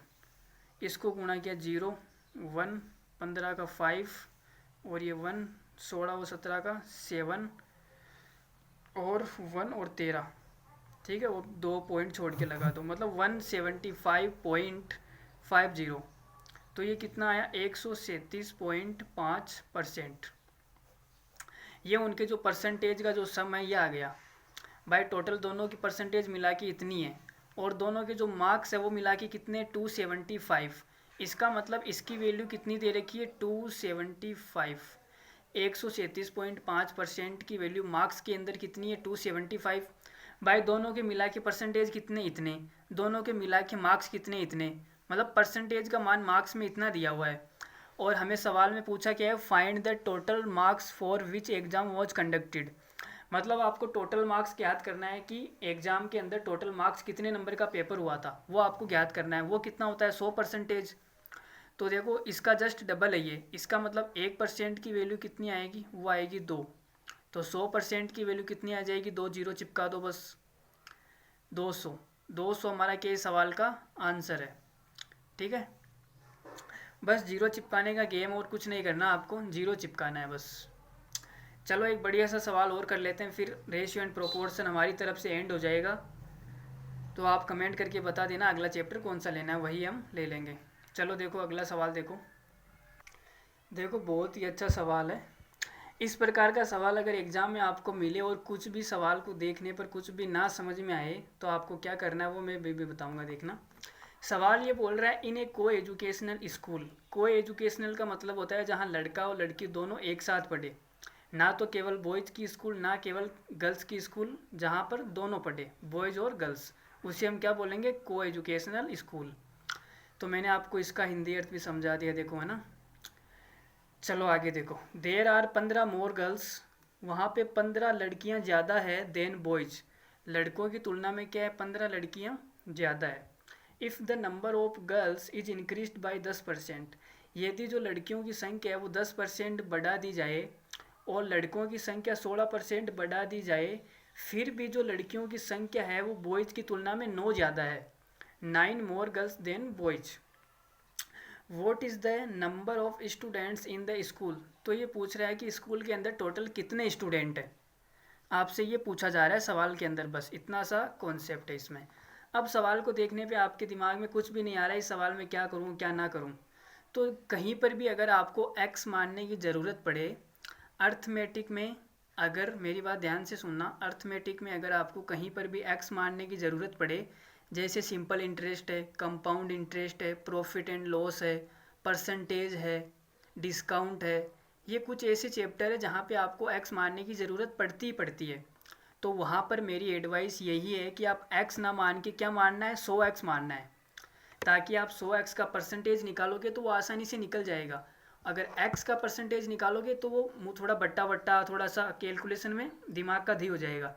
A: इसको गुणा किया 0 1 15 का 5, और ये 1 16 और 17 का 7, और 1 और 13। ठीक है, वो 2 पॉइंट छोड़ के लगा दो, मतलब 175.50। तो ये कितना आया 137.5%। ये उनके जो परसेंटेज का जो सम है ये आ गया भाई। टोटल दोनों की परसेंटेज मिला के इतनी है और दोनों के जो मार्क्स है वो मिला के कितने 275। इसका मतलब इसकी वैल्यू कितनी दे रखी है 275। 137.5% की वैल्यू मार्क्स के अंदर कितनी है 275। भाई दोनों के मिला के परसेंटेज कितने इतने, दोनों के मिला के मार्क्स कितने इतने, मतलब परसेंटेज का मान मार्क्स में इतना दिया हुआ है। और हमें सवाल में पूछा क्या है find the total marks for which exam was conducted. मतलब आपको टोटल मार्क्स ज्ञात करना है कि एग्जाम के अंदर टोटल मार्क्स कितने नंबर का पेपर हुआ था वो आपको ज्ञात करना है। वो कितना होता है 100%। तो देखो इसका जस्ट डबल है ये, इसका मतलब 1% की वैल्यू कितनी आएगी वो आएगी 2। तो 100% की वैल्यू कितनी आ जाएगी, 2 जीरो चिपका दो बस, 200। 200 हमारा के सवाल का आंसर है। ठीक है, बस जीरो चिपकाने का गेम और कुछ नहीं करना, आपको जीरो चिपकाना है बस। चलो एक बढ़िया सा सवाल और कर लेते हैं, फिर रेशियो एंड प्रोपोर्शन हमारी तरफ से एंड हो जाएगा। तो आप कमेंट करके बता देना अगला चैप्टर कौन सा लेना है, वही हम ले लेंगे। चलो देखो अगला सवाल देखो। देखो बहुत ही अच्छा सवाल है। इस प्रकार का सवाल अगर एग्ज़ाम में आपको मिले और कुछ भी सवाल को देखने पर कुछ भी ना समझ में आए तो आपको क्या करना है वो मैं भी बताऊंगा। देखना सवाल ये बोल रहा है इन ए को एजुकेशनल स्कूल। को एजुकेशनल का मतलब होता है जहाँ लड़का और लड़की दोनों एक साथ पढ़े, ना तो केवल बॉयज़ की स्कूल ना केवल गर्ल्स की स्कूल, जहाँ पर दोनों पढ़े बॉयज़ और गर्ल्स, उसे हम क्या बोलेंगे को एजुकेशनल स्कूल। तो मैंने आपको इसका हिंदी अर्थ भी समझा दिया, देखो है ना। चलो आगे देखो, देर आर 15 मोर गर्ल्स, वहाँ पे 15 लड़कियाँ ज़्यादा है देन बॉयज़। लड़कों की तुलना में क्या है 15 लड़कियाँ ज़्यादा है। If the number of girls is increased by 10%, यदि जो लड़कियों की संख्या है वो 10% बढ़ा दी जाए और लड़कों की संख्या 16% बढ़ा दी जाए, फिर भी जो लड़कियों की संख्या है वो बॉयज़ की तुलना में 9 ज़्यादा है, 9 more girls than boys. What is the number of students in the school. तो ये पूछ रहा है कि स्कूल के अंदर टोटल कितने स्टूडेंट हैं, आपसे ये पूछा जा रहा है सवाल के अंदर। बस इतना सा कॉन्सेप्ट है इसमें। अब सवाल को देखने पे आपके दिमाग में कुछ भी नहीं आ रहा है इस सवाल में क्या करूँ क्या ना करूँ। तो कहीं पर भी अगर आपको एक्स मानने की ज़रूरत पड़े अर्थमेटिक में, अगर मेरी बात ध्यान से सुनना, अर्थमेटिक में अगर आपको कहीं पर भी एक्स मानने की ज़रूरत पड़े, जैसे सिंपल इंटरेस्ट है, कंपाउंड इंटरेस्ट है, प्रॉफिट एंड लॉस है, परसेंटेज है, डिस्काउंट है, ये कुछ ऐसे चैप्टर है जहाँ पे आपको एक्स मानने की ज़रूरत पड़ती ही पड़ती है। तो वहाँ पर मेरी एडवाइस यही है कि आप एक्स ना मान के क्या मानना है 100x मानना है, ताकि आप 100x का परसेंटेज निकालोगे तो वो आसानी से निकल जाएगा। अगर x का परसेंटेज निकालोगे तो वो थोड़ा बट्टा बट्टा थोड़ा सा कैलकुलेशन में दिमाग का धी हो जाएगा।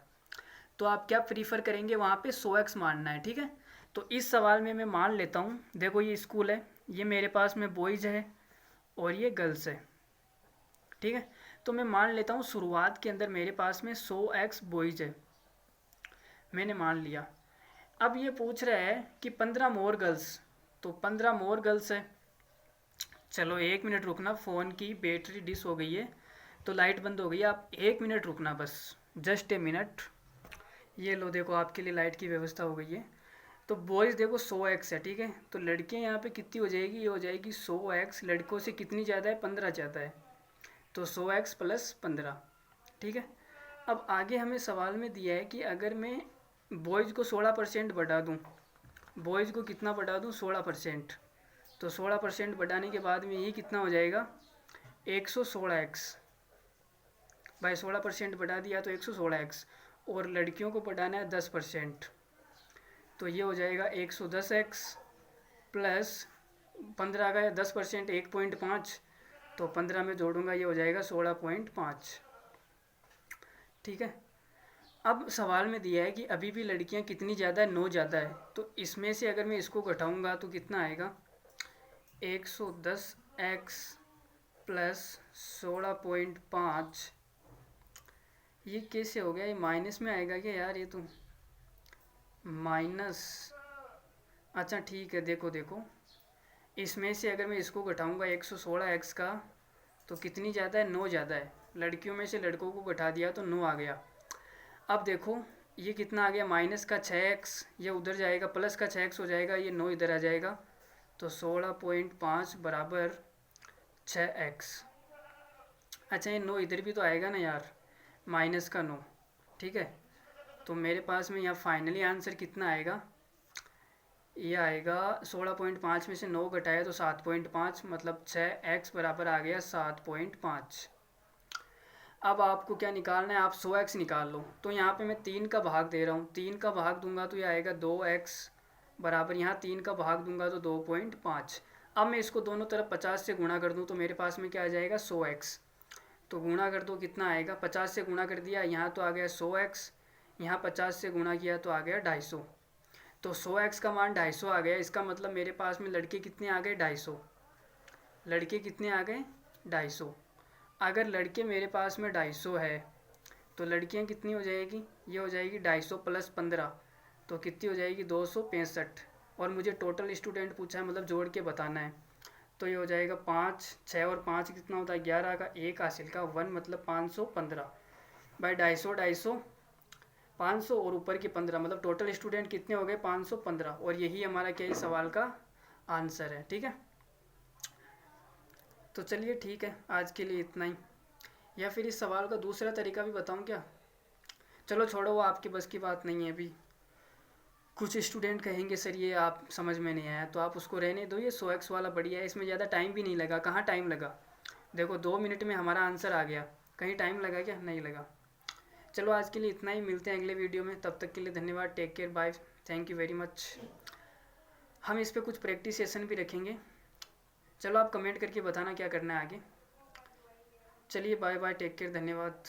A: तो आप क्या प्रीफर करेंगे वहाँ पे 100x मानना है। ठीक है, तो इस सवाल में मैं मान लेता हूँ, देखो ये स्कूल है, ये मेरे पास में बॉयज़ है और ये गर्ल्स है। ठीक है, तो मैं मान लेता हूँ शुरुआत के अंदर मेरे पास में 100x बॉयज़ है, मैंने मान लिया। अब ये पूछ रहा है कि 15 मोर गर्ल्स, तो 15 मोर गर्ल्स है। चलो 1 मिनट रुकना, फ़ोन की बैटरी डिस हो गई है तो लाइट बंद हो गई है, आप 1 मिनट रुकना बस, जस्ट ए मिनट। ये लो देखो आपके लिए लाइट की व्यवस्था हो गई है। तो बॉयज़ देखो 100x है, ठीक है, तो लड़कियां यहाँ पे कितनी हो जाएगी, ये हो जाएगी 100x, लड़कों से कितनी ज़्यादा है 15 ज़्यादा है, तो 100x प्लस 15। ठीक है, अब आगे हमें सवाल में दिया है कि अगर मैं बॉयज़ को 16% बढ़ा दूँ, बॉयज़ को कितना बढ़ा दूँ 16%, तो 16% बढ़ाने के बाद में ये कितना हो जाएगा 116x। भाई 16% बढ़ा दिया तो 116x, और लड़कियों को बढ़ाना है 10%, तो ये हो जाएगा 110x प्लस 15 का 10% 1.5, तो 15 में जोड़ूंगा ये हो जाएगा 16.5। ठीक है, अब सवाल में दिया है कि अभी भी लड़कियां कितनी ज़्यादा है 9 ज़्यादा है, तो इसमें से अगर मैं इसको घटाऊंगा तो कितना आएगा 110x प्लस 16.5, ये कैसे हो गया, ये माइनस में आएगा क्या यार, ये तो माइनस, अच्छा ठीक है, देखो देखो इसमें से अगर मैं इसको घटाऊंगा 116x का तो कितनी ज़्यादा है 9 ज़्यादा है, लड़कियों में से लड़कों को घटा दिया तो 9 आ गया। अब देखो ये कितना आ गया माइनस का 6x, ये उधर जाएगा, प्लस का 6x हो जाएगा, ये 9 इधर आ जाएगा, तो 16.5 बराबर 6x। अच्छा ये 9 इधर भी तो आएगा ना यार, माइनस का 9, ठीक है। तो मेरे पास में यहाँ फाइनली आंसर कितना आएगा, ये आएगा 16.5 में से 9 घटाया तो 7.5, मतलब 6x बराबर आ गया 7.5। अब आपको क्या निकालना है, आप 100x निकाल लो। तो यहाँ पे मैं 3 का भाग दे रहा हूँ, 3 का भाग दूंगा तो ये आएगा 2x बराबर, यहाँ 3 का भाग दूंगा तो 2.5। अब मैं इसको दोनों तरफ 50 से गुणा कर दूँ तो मेरे पास में क्या आ जाएगा 100x। तो गुणा कर दो कितना आएगा, 50 से गुणा कर दिया, यहाँ तो आ गया 100x, यहाँ 50 से गुणा किया तो आ गया 250। तो 100x का मान 250 आ गया। इसका मतलब मेरे पास में लड़के कितने आ गए, 250। लड़के कितने आ गए, 250। अगर लड़के मेरे पास में 250 है तो लड़कियां कितनी हो जाएगी, ये हो जाएगी 250 प्लस 15, तो कितनी हो जाएगी 265। और मुझे टोटल स्टूडेंट पूछा है, मतलब जोड़ के बताना है। तो ये हो जाएगा 5, 6 और 5 कितना होता है 11 का, एक हासिल का 1, मतलब 515 बाई 250, 250 500 और ऊपर के 15, मतलब टोटल स्टूडेंट कितने हो गए 515। और यही हमारा क्या इस सवाल का आंसर है, ठीक है। तो चलिए ठीक है, आज के लिए इतना ही। या फिर इस सवाल का दूसरा तरीका भी बताऊं क्या, चलो छोड़ो, वो आपकी बस की बात नहीं है अभी। कुछ स्टूडेंट कहेंगे सर ये आप समझ में नहीं आया, तो आप उसको रहने दो। ये 100x वाला बढ़िया है, इसमें ज़्यादा टाइम भी नहीं लगा। कहाँ टाइम लगा, देखो 2 मिनट में हमारा आंसर आ गया। कहीं टाइम लगा क्या, नहीं लगा। चलो आज के लिए इतना ही, मिलते हैं अगले वीडियो में। तब तक के लिए धन्यवाद, take care, bye, thank you very much. हम इस पर कुछ प्रैक्टिस सेशन भी रखेंगे। चलो आप कमेंट करके बताना क्या करना है आगे। चलिए बाय बाय, टेक केयर, धन्यवाद।